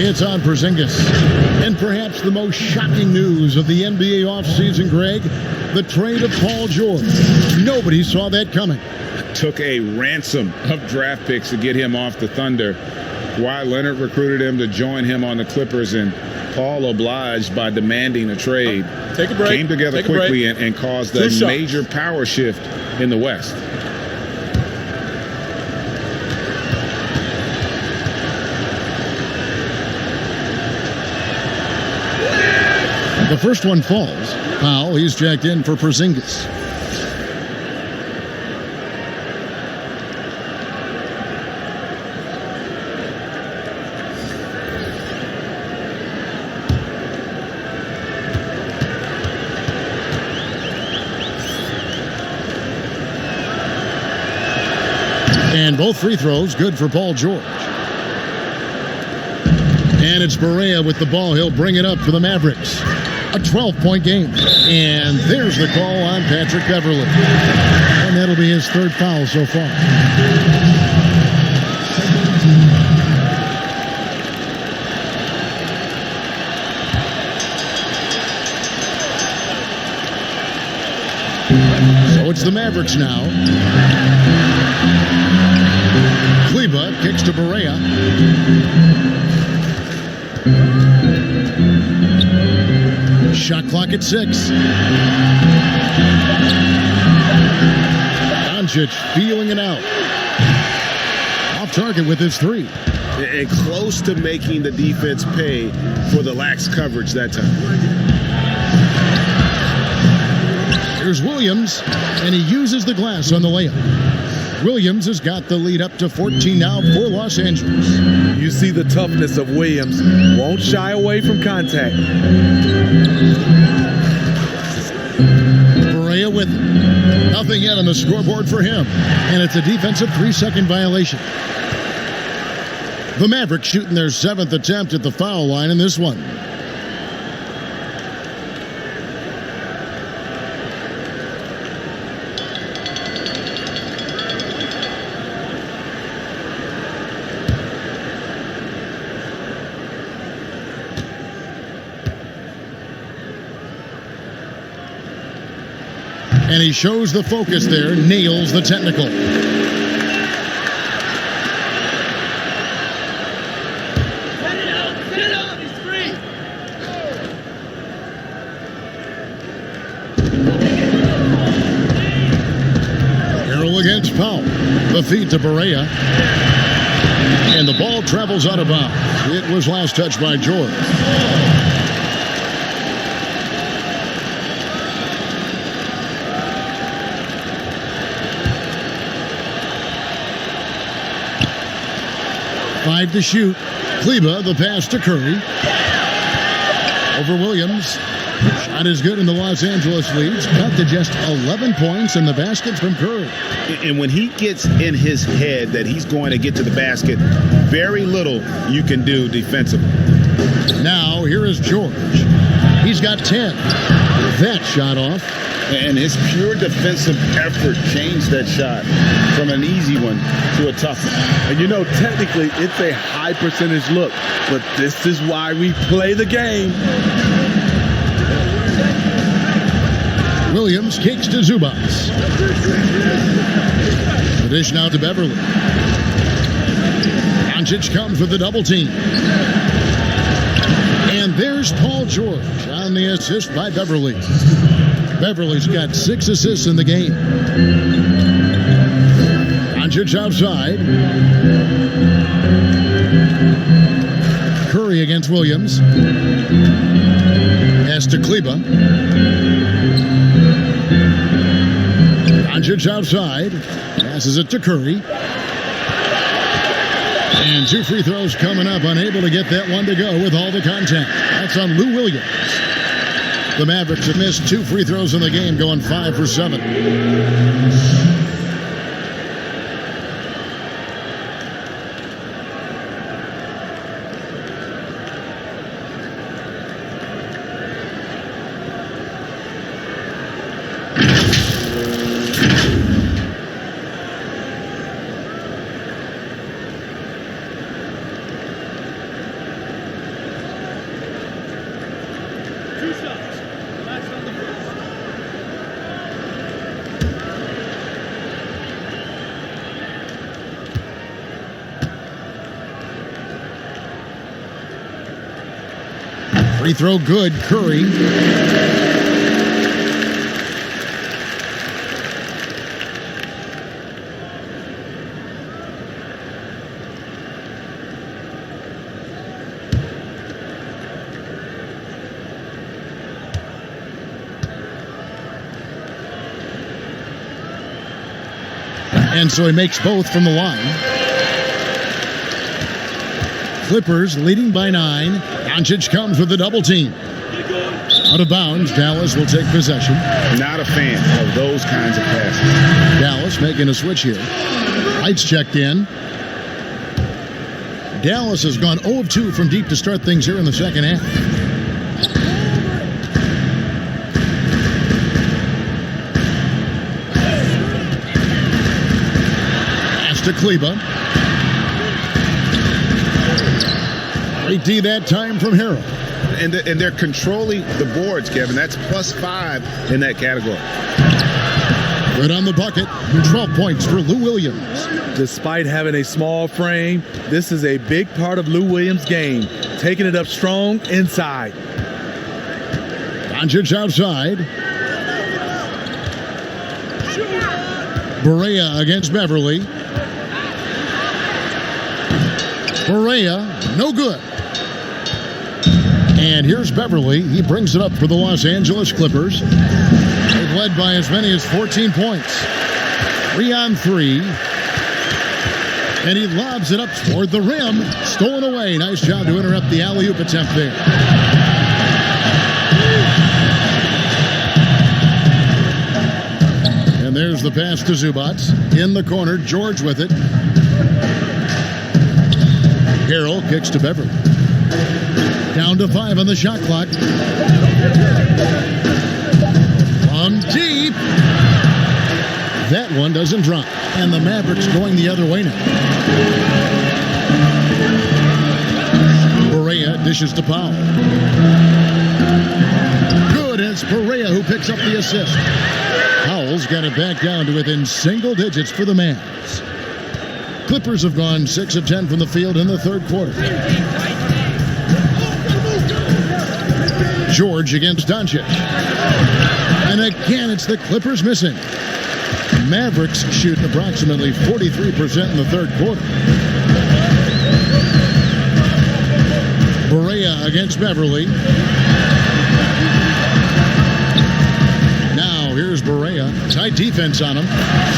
It's on Porzingis. And perhaps the most shocking news of the NBA offseason, Greg, the trade of Paul George. Nobody saw that coming. took a ransom of draft picks to get him off the Thunder. Kawhi Leonard recruited him to join him on the Clippers, and Paul obliged by demanding a trade. Take a break. Came together quickly and caused a major power shift in the West. The first one falls. Powell, he's jacked in for Porzingis. And both free throws good for Paul George. And it's Barea with the ball. He'll bring it up for the Mavericks. A 12-point game. And there's the call on Patrick Beverley. And that'll be his third foul so far. So it's the Mavericks now. Kleba kicks to Barea. Shot clock at 6. Doncic feeling it out. Off target with his 3. And close to making the defense pay for the lax coverage that time. Here's Williams, and he uses the glass on the layup. Williams has got the lead up to 14 now for Los Angeles. You see the toughness of Williams. Won't shy away from contact. Barea with it. Nothing yet on the scoreboard for him. And it's a defensive 3-second violation. The Mavericks shooting their 7th attempt at the foul line in this one. And he shows the focus there, nails the technical. Carroll against Powell. The feed to Barea. And the ball travels out of bounds. It was last touched by George. Five to shoot. Kleba, the pass to Curry. Over Williams. Shot is good, and the Los Angeles leads. Cut to just 11 points, and the basket from Curry. And when he gets in his head that he's going to get to the basket, very little you can do defensively. Now, here is George. He's got 10. That shot off. And his pure defensive effort changed that shot from an easy one to a tough one. And you know, technically, it's a high percentage look, but this is why we play the game. Williams kicks to Zubac. The dish now to Beverley. Doncic comes with the double team. And there's Paul George on the assist by Beverley. Beverley's got 6 assists in the game. Doncic outside. Curry against Williams. Pass to Kleba. Doncic outside. Passes it to Curry. And 2 free throws coming up. Unable to get that one to go with all the contact. That's on Lou Williams. The Mavericks have missed 2 free throws in the game, going 5 for 7. Free throw good, Curry. And so he makes both from the line. Clippers leading by 9. Doncic comes with the double team. Out of bounds, Dallas will take possession. Not a fan of those kinds of passes. Dallas making a switch here. Heights checked in. Dallas has gone 0 of 2 from deep to start things here in the second half. To Kleba. Great D that time from Harrell. And they're controlling the boards, Kevin. That's +5 in that category. Good on the bucket. 12 points for Lou Williams. Despite having a small frame, this is a big part of Lou Williams' game. Taking it up strong inside. Doncic outside. Berea against Beverly. Berea, no good. And here's Beverly. He brings it up for the Los Angeles Clippers. They've led by as many as 14 points. 3 on 3. And he lobs it up toward the rim. Stolen away. Nice job to interrupt the alley-oop attempt there. And there's the pass to Zubac. In the corner, George with it. Harrell kicks to Beverly. Down to 5 on the shot clock. From deep. That one doesn't drop. And the Mavericks going the other way now. Berea dishes to Powell. Good, it's Berea who picks up the assist. Powell's got it back down to within single digits for the Mavs. Clippers have gone 6 of 10 from the field in the third quarter. George against Doncic. And again, it's the Clippers missing. Mavericks shoot approximately 43% in the third quarter. Berea against Beverly. Now here's Berea. Tight defense on him.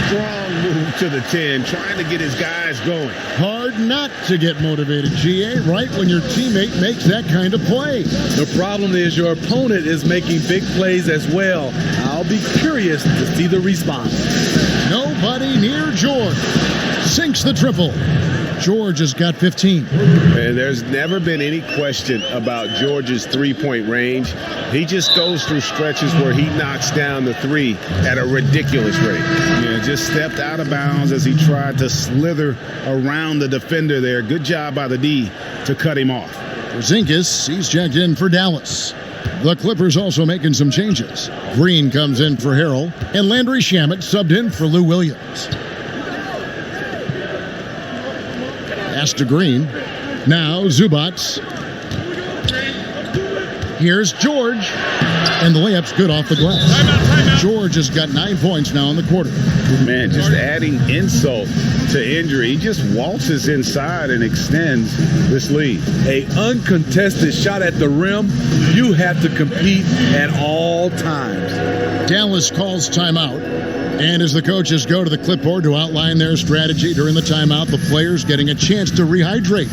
Strong move to the 10, trying to get his guys going. Hard not to get motivated, GA, right when your teammate makes that kind of play. The problem is your opponent is making big plays as well. I'll be curious to see the response. Nobody near George. Sinks the triple. George has got 15. And there's never been any question about George's three-point range. He just goes through stretches where he knocks down the 3 at a ridiculous rate. Yeah, just stepped out of bounds as he tried to slither around the defender there. Good job by the D to cut him off. Porzingis, he's checked in for Dallas. The Clippers also making some changes. Green comes in for Harrell, and Landry Shamet subbed in for Lou Williams. Pass to Green. Now Zubac. Here's George. And the layup's good off the glass. George has got 9 points now in the quarter. Man, just adding insult to injury. He just waltzes inside and extends this lead. A uncontested shot at the rim. You have to compete at all times. Dallas calls timeout. And as the coaches go to the clipboard to outline their strategy during the timeout, the players getting a chance to rehydrate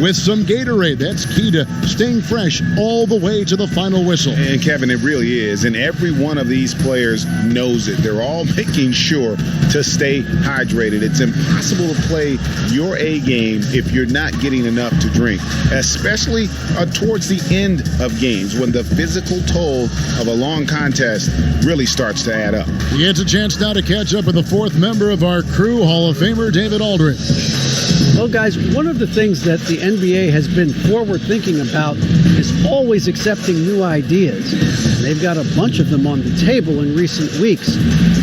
with some Gatorade. That's key to staying fresh all the way to the final whistle. And Kevin, it really is. And every one of these players knows it. They're all making sure to stay hydrated. It's impossible to play your A game if you're not getting enough to drink, especially towards the end of games when the physical toll of a long contest really starts to add up. He gets a chance now to catch up with the fourth member of our crew, Hall of Famer David Aldridge. Well, guys, one of the things that the NBA has been forward-thinking about is always accepting new ideas. They've got a bunch of them on the table in recent weeks.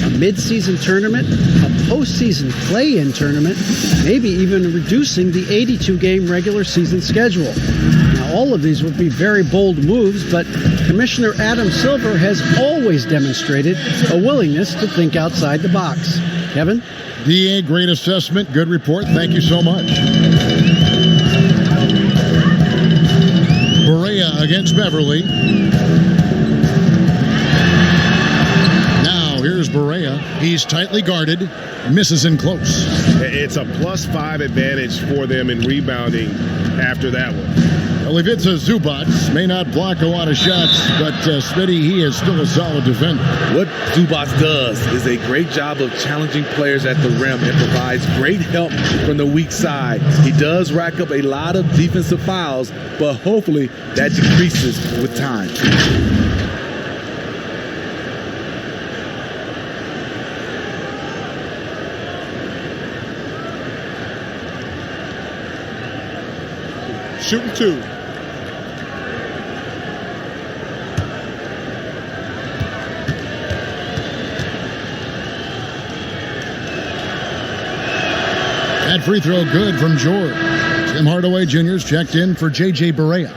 A mid-season tournament, a postseason play-in tournament, maybe even reducing the 82-game regular season schedule. Now, all of these would be very bold moves, but Commissioner Adam Silver has always demonstrated a willingness to think outside the box. Kevin? DA, great assessment, good report. Thank you so much. Berea against Beverly. Now here's Berea. He's tightly guarded, misses in close. It's a +5 advantage for them in rebounding after that one. Well, Ivica Zubac may not block a lot of shots, but Smitty, he is still a solid defender. What Zubac does is a great job of challenging players at the rim and provides great help from the weak side. He does rack up a lot of defensive fouls, but hopefully that decreases with time. Shooting 2. That free throw good from George. Tim Hardaway Jr.'s checked in for J.J. Berea.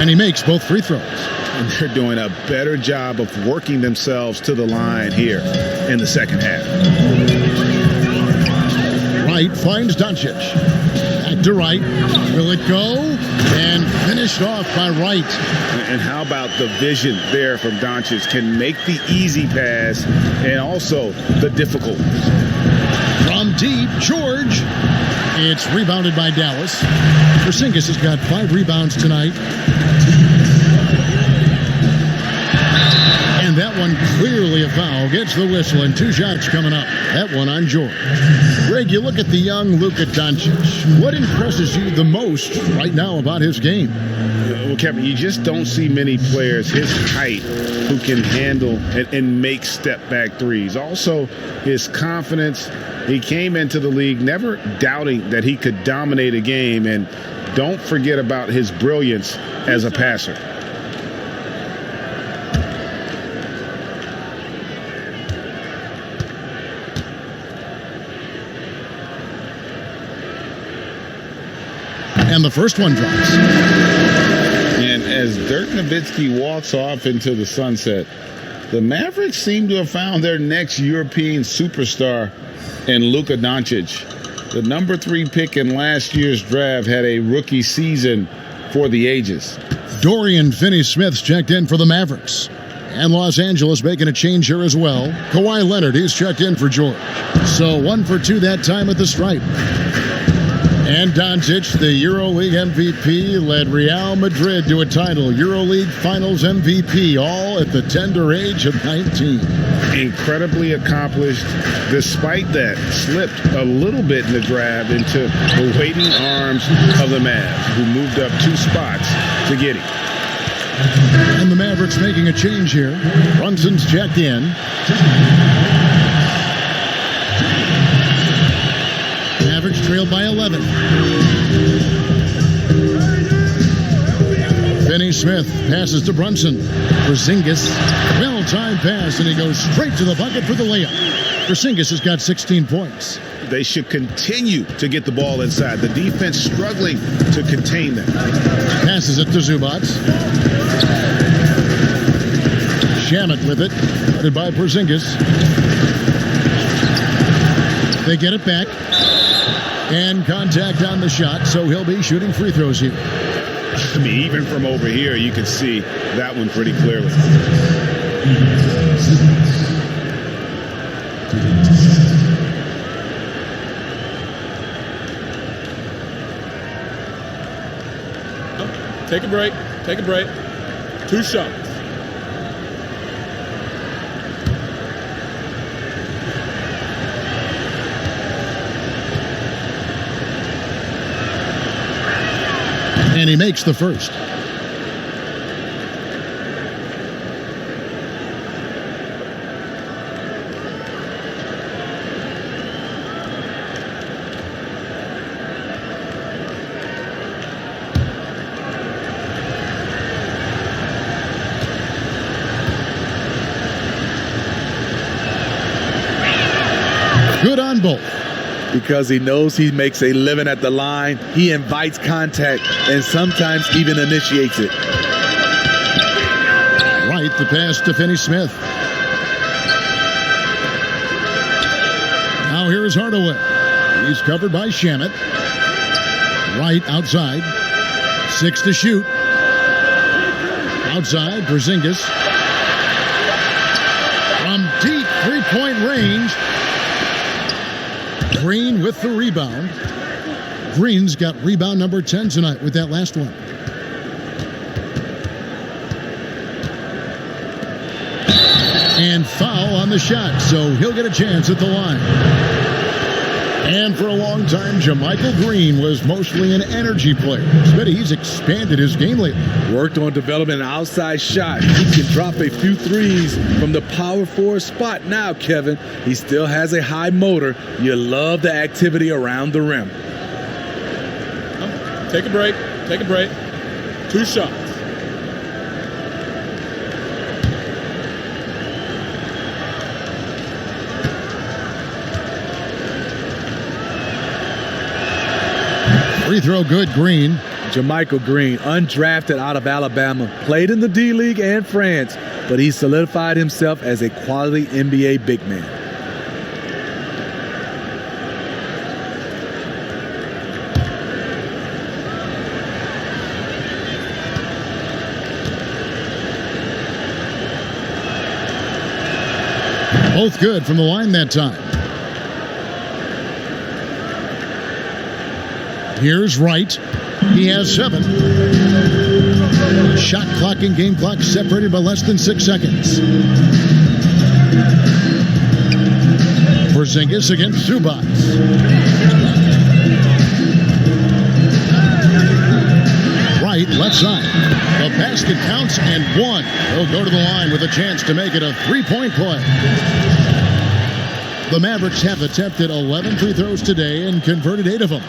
And he makes both free throws. And they're doing a better job of working themselves to the line here in the second half. Wright finds Doncic. Back to Wright. Will it go? And finished off by Wright. And how about the vision there from Doncic? Can make the easy pass and also the difficult. From deep, George. It's rebounded by Dallas. Porzingis has got 5 rebounds tonight. And that one clearly a foul. Gets the whistle and 2 shots coming up. That one on George. Greg, you look at the young Luka Doncic. What impresses you the most right now about his game? Well, Kevin, you just don't see many players his height who can handle and make step-back threes. Also, his confidence. He came into the league never doubting that he could dominate a game. And don't forget about his brilliance as a passer. And the first one drops. And as Dirk Nowitzki walks off into the sunset, the Mavericks seem to have found their next European superstar in Luka Doncic. The number 3 pick in last year's draft had a rookie season for the ages. Dorian Finney-Smith's checked in for the Mavericks. And Los Angeles making a change here as well. Kawhi Leonard, he's checked in for George. So 1 for 2 that time at the stripe. And Doncic, the EuroLeague MVP, led Real Madrid to a title. EuroLeague Finals MVP, all at the tender age of 19. Incredibly accomplished. Despite that, slipped a little bit in the draft into the waiting arms of the Mavs, who moved up 2 spots to get him. And the Mavericks making a change here. Brunson's checked in. Mavericks trailed by 11. Finney-Smith passes to Brunson. Porzingis, well-timed pass, and he goes straight to the bucket for the layup. Porzingis has got 16 points. They should continue to get the ball inside. The defense struggling to contain them. Passes it to Zubac. Shamet with it, guarded by Porzingis. They get it back. And contact on the shot, so he'll be shooting free throws here. I mean, even from over here, you can see that one pretty clearly. Take a break. Take a break. 2 shots. And he makes the first. both. Because he knows he makes a living at the line. He invites contact and sometimes even initiates it. Right, the pass to Finney Smith. Now here's Hardaway. He's covered by Shamet. Right outside. 6 to shoot. Outside, Porzingis. From deep three-point range. Green with the rebound. Green's got rebound number 10 tonight with that last one. And foul on the shot, so he'll get a chance at the line. And for a long time, JaMychal Green was mostly an energy player. But he's expanded his game lately. Worked on developing an outside shot. He can drop a few threes from the power forward spot now, Kevin. He still has a high motor. You love the activity around the rim. Take a break. Take a break. 2 shots. Free throw good, Green. JaMychal Green, undrafted out of Alabama, played in the D-League and France, but he solidified himself as a quality NBA big man. Both good from the line that time. Here's Wright. He has 7. Shot clock and game clock separated by less than 6 seconds. Porzingis against Zubac. Wright, left side. The basket counts and 1. He'll go to the line with a chance to make it a 3-point play. The Mavericks have attempted 11 free throws today and converted 8 of them.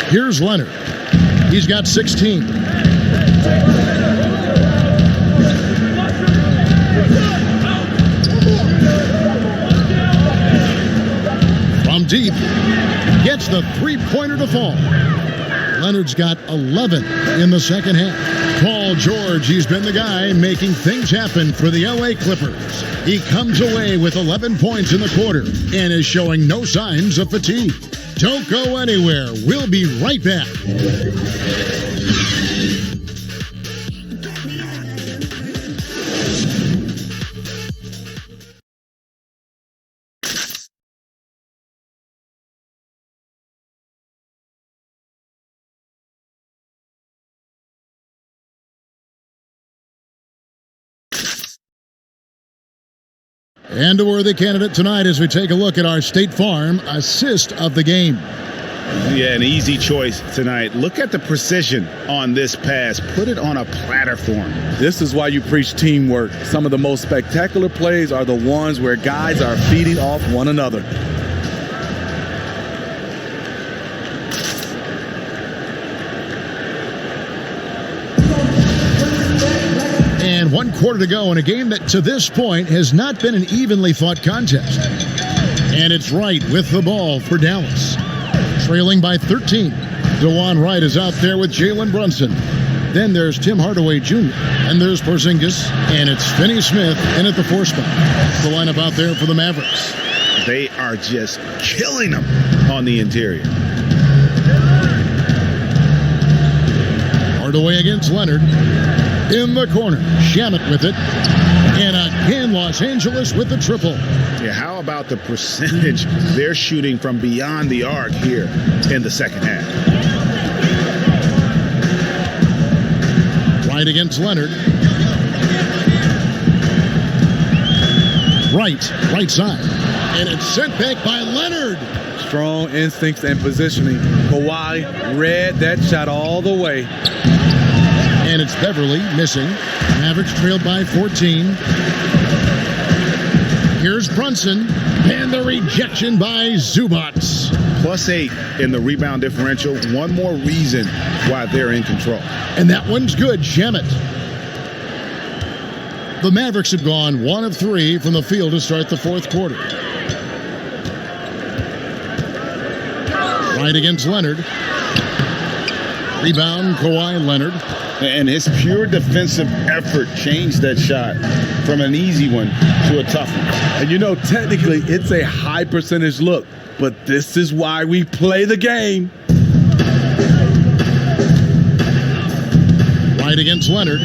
Here's Leonard. He's got 16. From deep, gets the three-pointer to fall. Leonard's got 11 in the second half. Paul George, he's been the guy making things happen for the LA Clippers. He comes away with 11 points in the quarter and is showing no signs of fatigue. Don't go anywhere. We'll be right back. And a worthy candidate tonight as we take a look at our State Farm assist of the game. Yeah, an easy choice tonight. Look at the precision on this pass. Put it on a platter for him. This is why you preach teamwork. Some of the most spectacular plays are the ones where guys are feeding off one another. And 1 quarter to go in a game that to this point has not been an evenly fought contest. And it's Wright with the ball for Dallas. Trailing by 13. DeJuan Wright is out there with Jalen Brunson. Then there's Tim Hardaway Jr. And there's Porzingis. And it's Finney Smith in at the 4 spot. The lineup out there for the Mavericks. They are just killing them on the interior. Hardaway against Leonard. In the corner, Shamet with it. And again, Los Angeles with the triple. Yeah, how about the percentage they're shooting from beyond the arc here in the second half? Right against Leonard. right side. And it's sent back by Leonard. Strong instincts and positioning. Kawhi read that shot all the way. And it's Beverly missing. Mavericks trailed by 14. Here's Brunson. And the rejection by Zubac. +8 in the rebound differential. One more reason why they're in control. And that one's good. Shamet. The Mavericks have gone 1 of 3 from the field to start the fourth quarter. Right against Leonard. Rebound, Kawhi Leonard. And his pure defensive effort changed that shot from an easy one to a tough one. And you know, technically, it's a high percentage look, but this is why we play the game. Right against Leonard.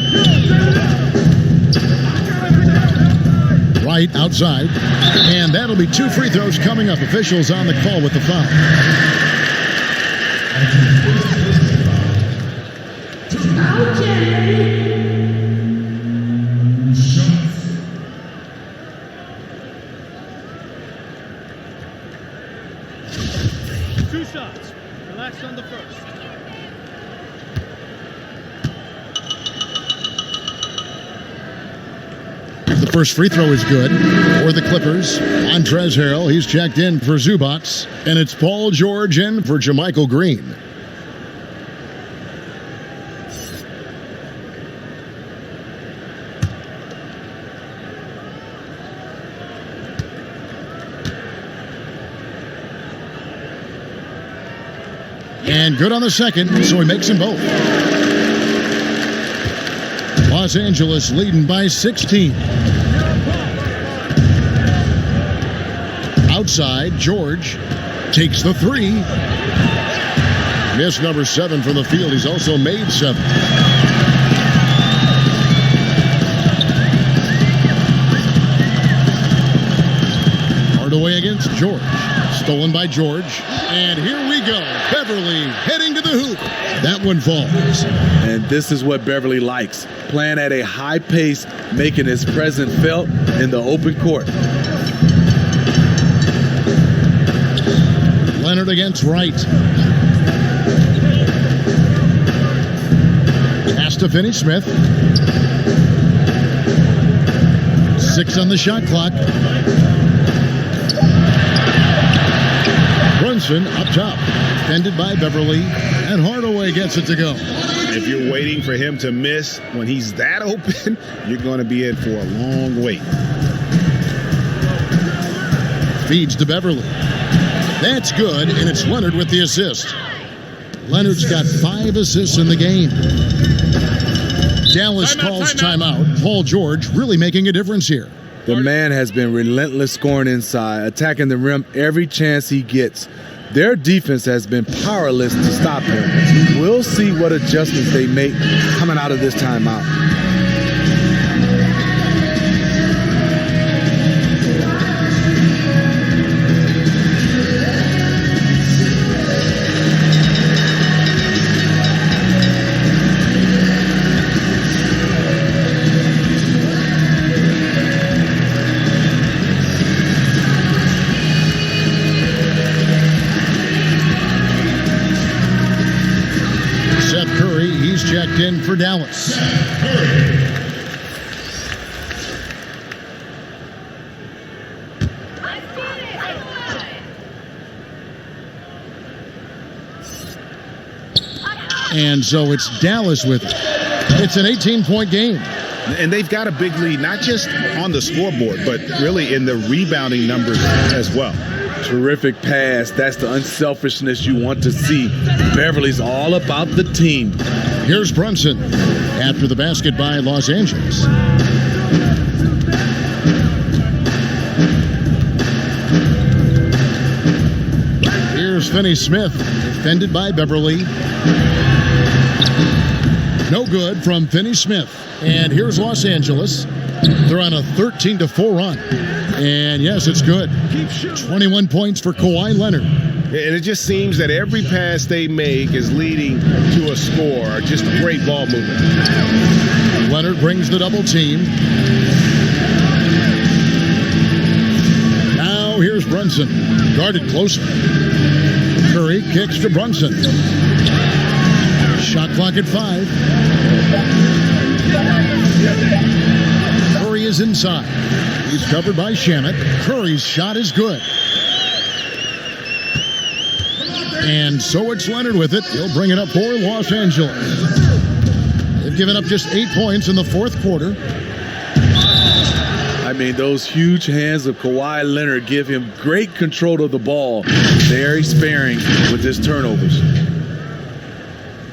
Right outside. And that'll be 2 free throws coming up. Officials on the call with the foul. Two shots. Relax on the first. The first free throw is good for the Clippers. Montrezl Harrell, he's checked in for Zubac. And it's Paul George in for Jermichael Green. And good on the second, so he makes them both. Los Angeles leading by 16. Outside, George takes the 3. Missed number 7 from the field. He's also made 7. Hardaway against George. Stolen by George. And here we go. Beverly heading to the hoop. That one falls. And this is what Beverly likes. Playing at a high pace, making his presence felt in the open court. Leonard against Wright. Pass to Finney-Smith. 6 on the shot clock. Brunson up top. Defended by Beverly. And Hardaway gets it to go. If you're waiting for him to miss when he's that open, you're going to be in for a long wait. Feeds to Beverly. That's good, and it's Leonard with the assist. Leonard's got 5 assists in the game. Dallas calls timeout. Paul George really making a difference here. The man has been relentless scoring inside, attacking the rim every chance he gets. Their defense has been powerless to stop him. We'll see what adjustments they make coming out of this timeout. Checked in for Dallas. And so it's Dallas with it. It's an 18-point game. And they've got a big lead, not just on the scoreboard, but really in the rebounding numbers as well. Terrific pass. That's the unselfishness you want to see. Beverly's all about the team. Here's Brunson after the basket by Los Angeles. Here's Finney-Smith, defended by Beverly. No good from Finney-Smith. And here's Los Angeles. They're on a 13-4 run. And yes, it's good. 21 points for Kawhi Leonard. And it just seems that every pass they make is leading to a score. Just great ball movement. Leonard brings the double team. throw. Here's Brunson. Guarded closely. Curry kicks to Brunson. Shot clock at 5. Curry is inside. He's covered by Shamet. Curry's shot is good. And so it's Leonard with it. He'll bring it up for Los Angeles. They've given up just 8 points in the fourth quarter. I mean, those huge hands of Kawhi Leonard give him great control of the ball. Very sparing with his turnovers.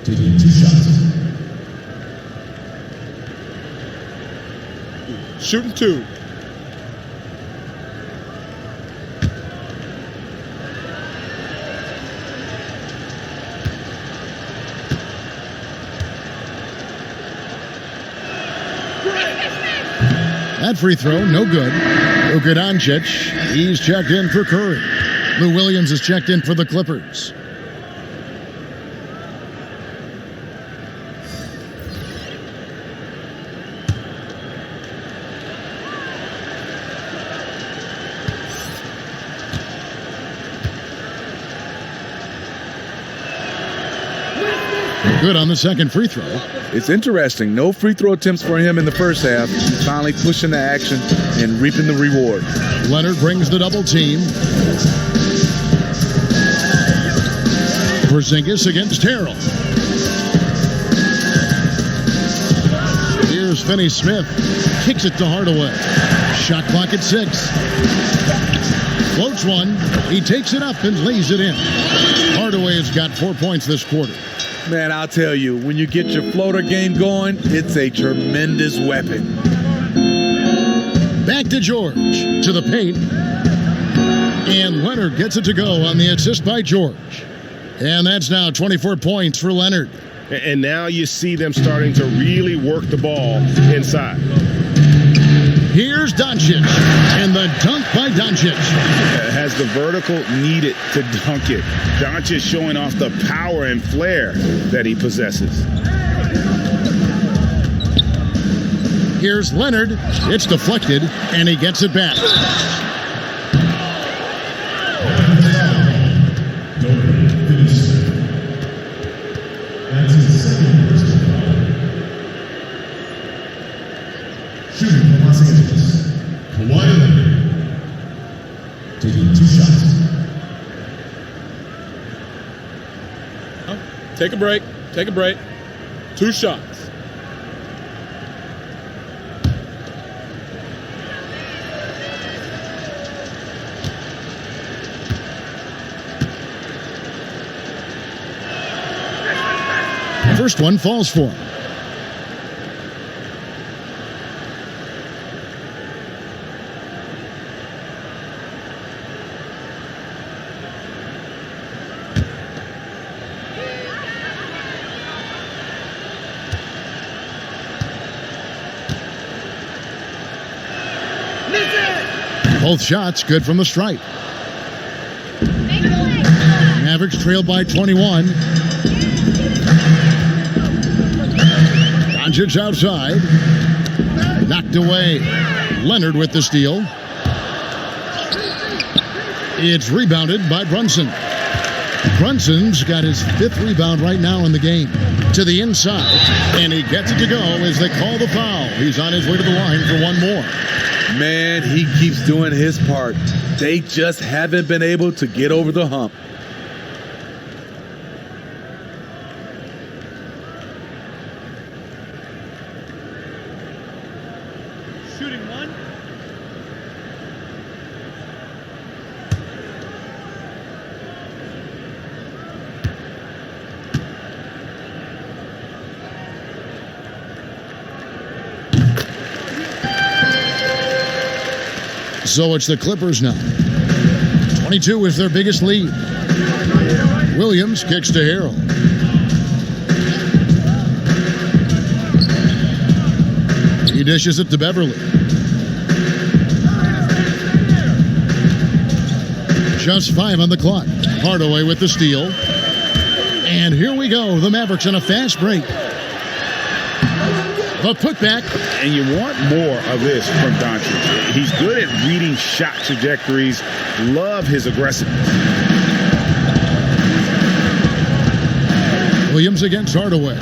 Taking 2 shots. Shooting 2. That free throw, no good. Luka Doncic, he's checked in for Curry. Lou Williams is checked in for the Clippers. Good on the second free throw. It's interesting. No free throw attempts for him in the first half. He's finally pushing the action and reaping the reward. Leonard brings the double team. Porzingis against Harrell. Here's Finney-Smith. Kicks it to Hardaway. Shot clock at 6. Floats one. He takes it up and lays it in. Hardaway has got 4 points this quarter. Man, I'll tell you, when you get your floater game going, it's a tremendous weapon. Back to George, to the paint. And Leonard gets it to go on the assist by George. And that's now 24 points for Leonard. And now you see them starting to really work the ball inside. Here's Doncic, and the dunk by Doncic. Has the vertical needed to dunk it. Doncic showing off the power and flair that he possesses. Here's Leonard. It's deflected, and he gets it back. That's his second personal foul. Shooting for Los Angeles, Kawhi Leonard. Taking 2 shots. Take a break. Take a break. 2 shots. First one falls for him. Both shots good from the stripe. Mavericks trail by 21. Doncic outside. Knocked away. Leonard with the steal. It's rebounded by Brunson. Brunson's got his 5th rebound right now in the game. To the inside. And he gets it to go as they call the foul. He's on his way to the line for one more. Man, he keeps doing his part. They just haven't been able to get over the hump. Shooting 1. So it's the Clippers now. 22 is their biggest lead. Williams kicks to Harrell. He dishes it to Beverly. Just 5 on the clock. Hardaway with the steal. And here we go. The Mavericks on a fast break. The putback. And you want more of this from Doncic. He's good at reading shot trajectories. Love his aggressiveness. Williams against Hardaway.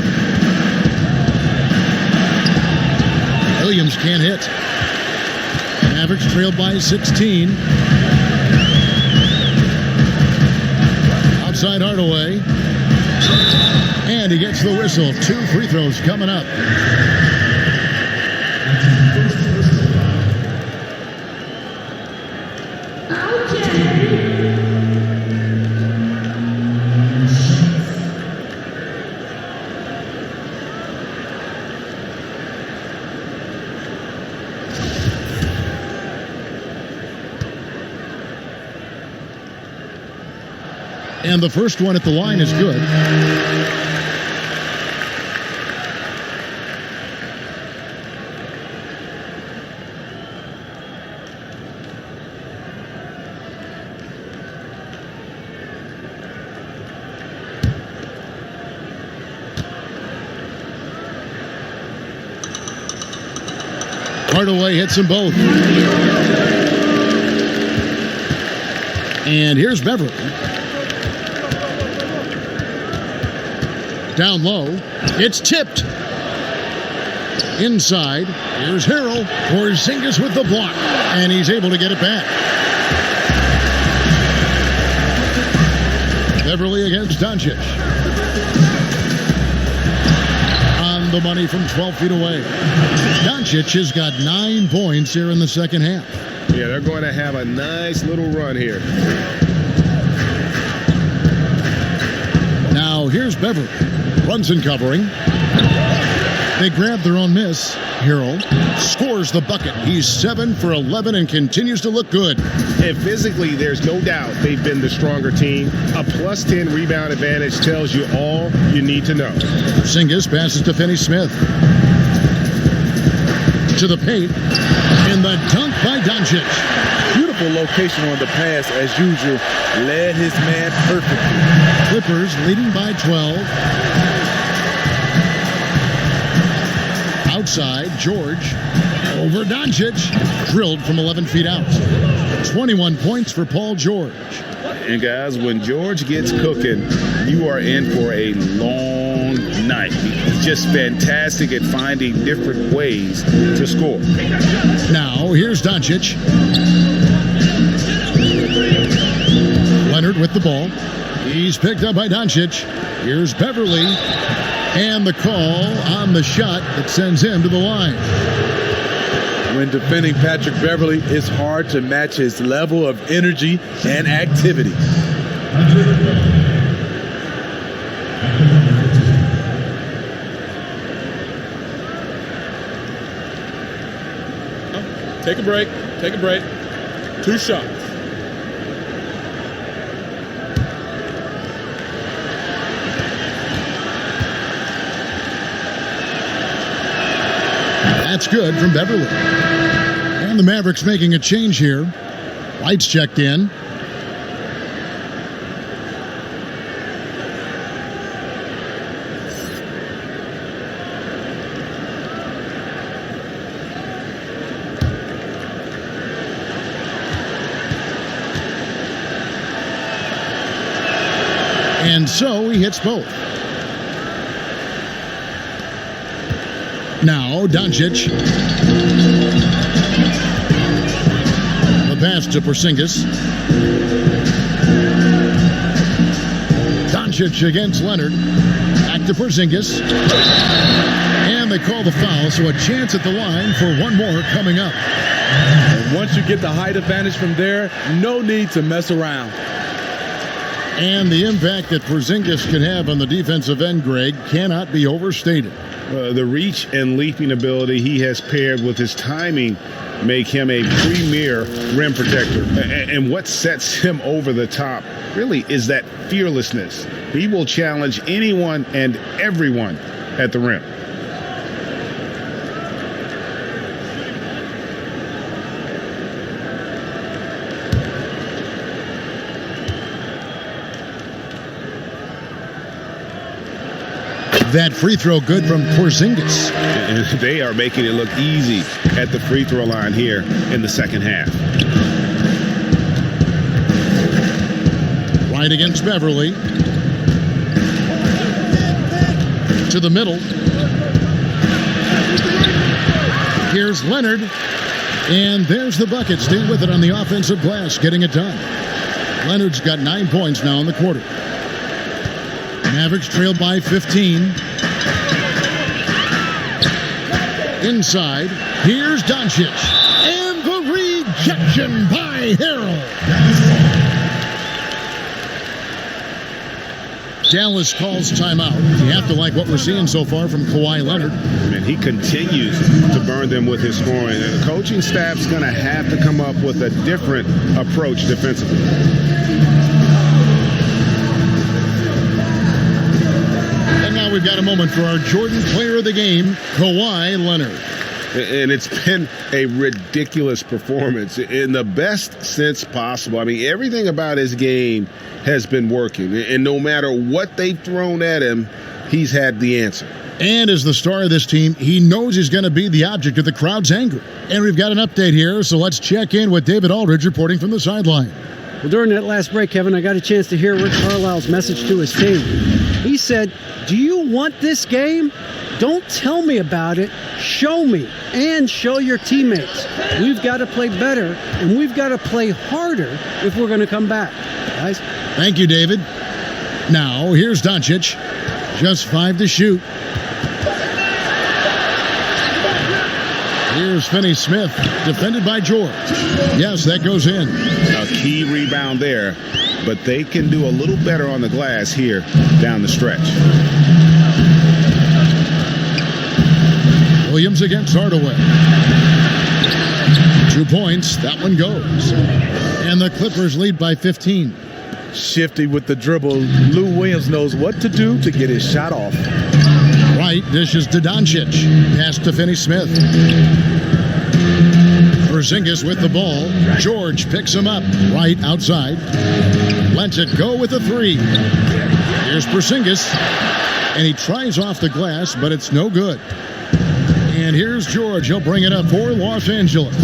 Williams can't hit. Mavericks trailed by 16. Outside Hardaway. And he gets the whistle. 2 free throws coming up. And the first one at the line is good. Hardaway hits them both. And here's Beverly. Down low. It's tipped. Inside. Here's Harrell. Porzingis with the block. And he's able to get it back. Beverly against Doncic. On the money from 12 feet away. Doncic has got 9 points here in the second half. Yeah, they're going to have a nice little run here. Now here's Beverly. Brunson covering. They grab their own miss. Harrell scores the bucket. He's 7 for 11 and continues to look good. And physically, there's no doubt they've been the stronger team. A plus 10 rebound advantage tells you all you need to know. Porzingis passes to Finney-Smith. To the paint. And the dunk by Doncic. Beautiful location on the pass, as usual. Led his man perfectly. Clippers leading by 12. Outside, George over Doncic. Drilled from 11 feet out. 21 points for Paul George. And guys, when George gets cooking, you are in for a long night. He's just fantastic at finding different ways to score. Now, here's Doncic. Leonard with the ball. He's picked up by Doncic. Here's Beverly. And the call on the shot that sends him to the line. When defending Patrick Beverly, it's hard to match his level of energy and activity. Take a break. Take a break. 2 shots. That's good from Beverly. And the Mavericks making a change here. Lights checked in. And so he hits both. Now, Doncic. The pass to Porzingis. Doncic against Leonard. Back to Porzingis. And they call the foul, so a chance at the line for one more coming up. And once you get the height advantage from there, no need to mess around. And the impact that Porzingis can have on the defensive end, Greg, cannot be overstated. The reach and leaping ability he has paired with his timing make him a premier rim protector. And what sets him over the top really is that fearlessness. He will challenge anyone and everyone at the rim. That free throw good from Porzingis. And they are making it look easy at the free throw line here in the second half. Right against Beverly. To the middle. Here's Leonard. And there's the bucket. Stay with it on the offensive glass, getting it done. Leonard's got 9 points now in the quarter. Mavericks trailed by 15. Inside, here's Doncic. And the rejection by Harrell. Dallas calls timeout. You have to like what we're seeing so far from Kawhi Leonard. And he continues to burn them with his scoring. And the coaching staff's going to have to come up with a different approach defensively. And now we've got a moment for our Jordan player of the game, Kawhi Leonard. And it's been a ridiculous performance in the best sense possible. I mean, everything about his game has been working. And no matter what they've thrown at him, he's had the answer. And as the star of this team, he knows he's going to be the object of the crowd's anger. And we've got an update here, so let's check in with David Aldridge reporting from the sideline. Well, during that last break, Kevin, I got a chance to hear Rick Carlisle's message to his team. He said, "Do you want this game? Don't tell me about it. Show me and show your teammates. We've got to play better, and we've got to play harder if we're going to come back." Guys? Thank you, David. Now, here's Doncic. Just 5 to shoot. Here's Finney-Smith, defended by George. Yes, that goes in. A key rebound there, but they can do a little better on the glass here down the stretch. Williams against Hardaway. 2 points. That one goes. And the Clippers lead by 15. Shifty with the dribble. Lou Williams knows what to do to get his shot off. Right, dishes to Doncic. Pass to Finney-Smith. Porzingis with the ball. George picks him up. Right outside. Lets it go with a 3. Here's Porzingis. And he tries off the glass, but it's no good. And here's George. He'll bring it up for Los Angeles.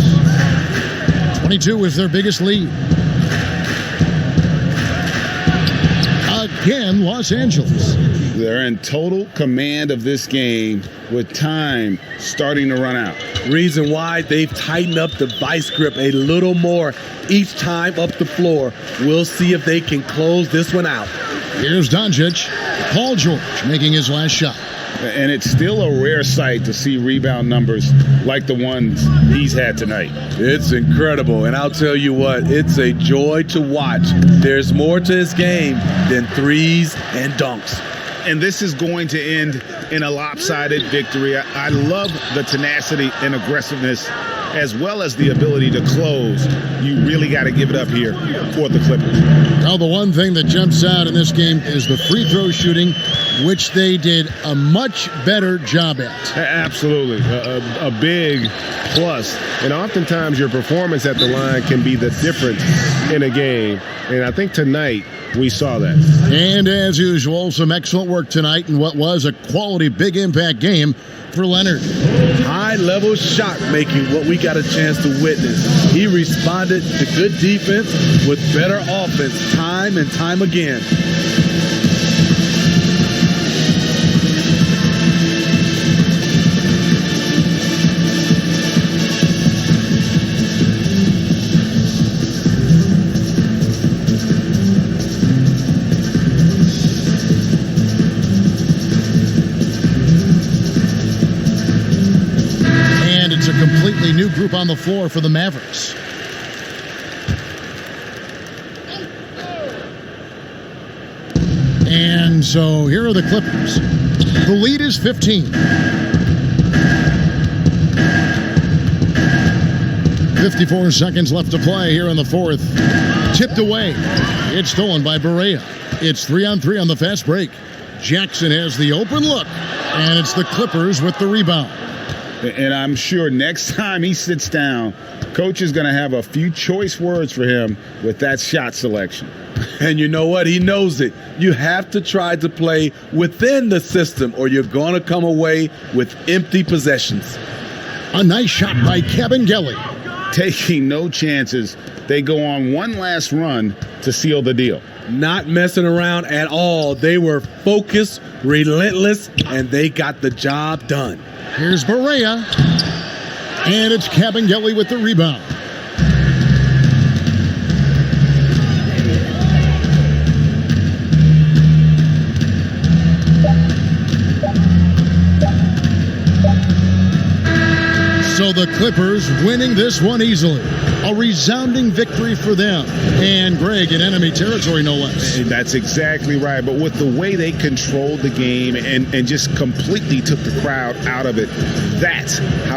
22 is their biggest lead. Again, Los Angeles. They're in total command of this game with time starting to run out. Reason why they've tightened up the vice grip a little more each time up the floor. We'll see if they can close this one out. Here's Doncic. Paul George making his last shot. And it's still a rare sight to see rebound numbers like the ones he's had tonight. It's incredible. And I'll tell you what, it's a joy to watch. There's more to his game than threes and dunks. And this is going to end in a lopsided victory. I love the tenacity and aggressiveness as well as the ability to close. You really got to give it up here for the Clippers. Now, the one thing that jumps out in this game is the free throw shooting, which they did a much better job at. Absolutely. A big plus. And oftentimes your performance at the line can be the difference in a game. And I think tonight we saw that. And as usual, some excellent work tonight in what was a quality big impact game for Leonard. High-level shot making, what we got a chance to witness. He responded to good defense with better offense time and time again. Completely new group on the floor for the Mavericks. And so here are the Clippers. The lead is 15. 54 seconds left to play here in the fourth. Tipped away. It's stolen by Barea. It's 3-on-3 on the fast break. Jackson has the open look, and it's the Clippers with the rebound. And I'm sure next time he sits down, coach is going to have a few choice words for him with that shot selection. And you know what? He knows it. You have to try to play within the system or you're going to come away with empty possessions. A nice shot by Kabengele. Taking no chances. They go on one last run to seal the deal. Not messing around at all. They were focused, relentless, and they got the job done. Here's Barea. And it's Kabengele with the rebound. So the Clippers winning this one easily. A resounding victory for them. And Greg in enemy territory, no less. That's exactly right. But with the way they controlled the game and just completely took the crowd out of it, that's how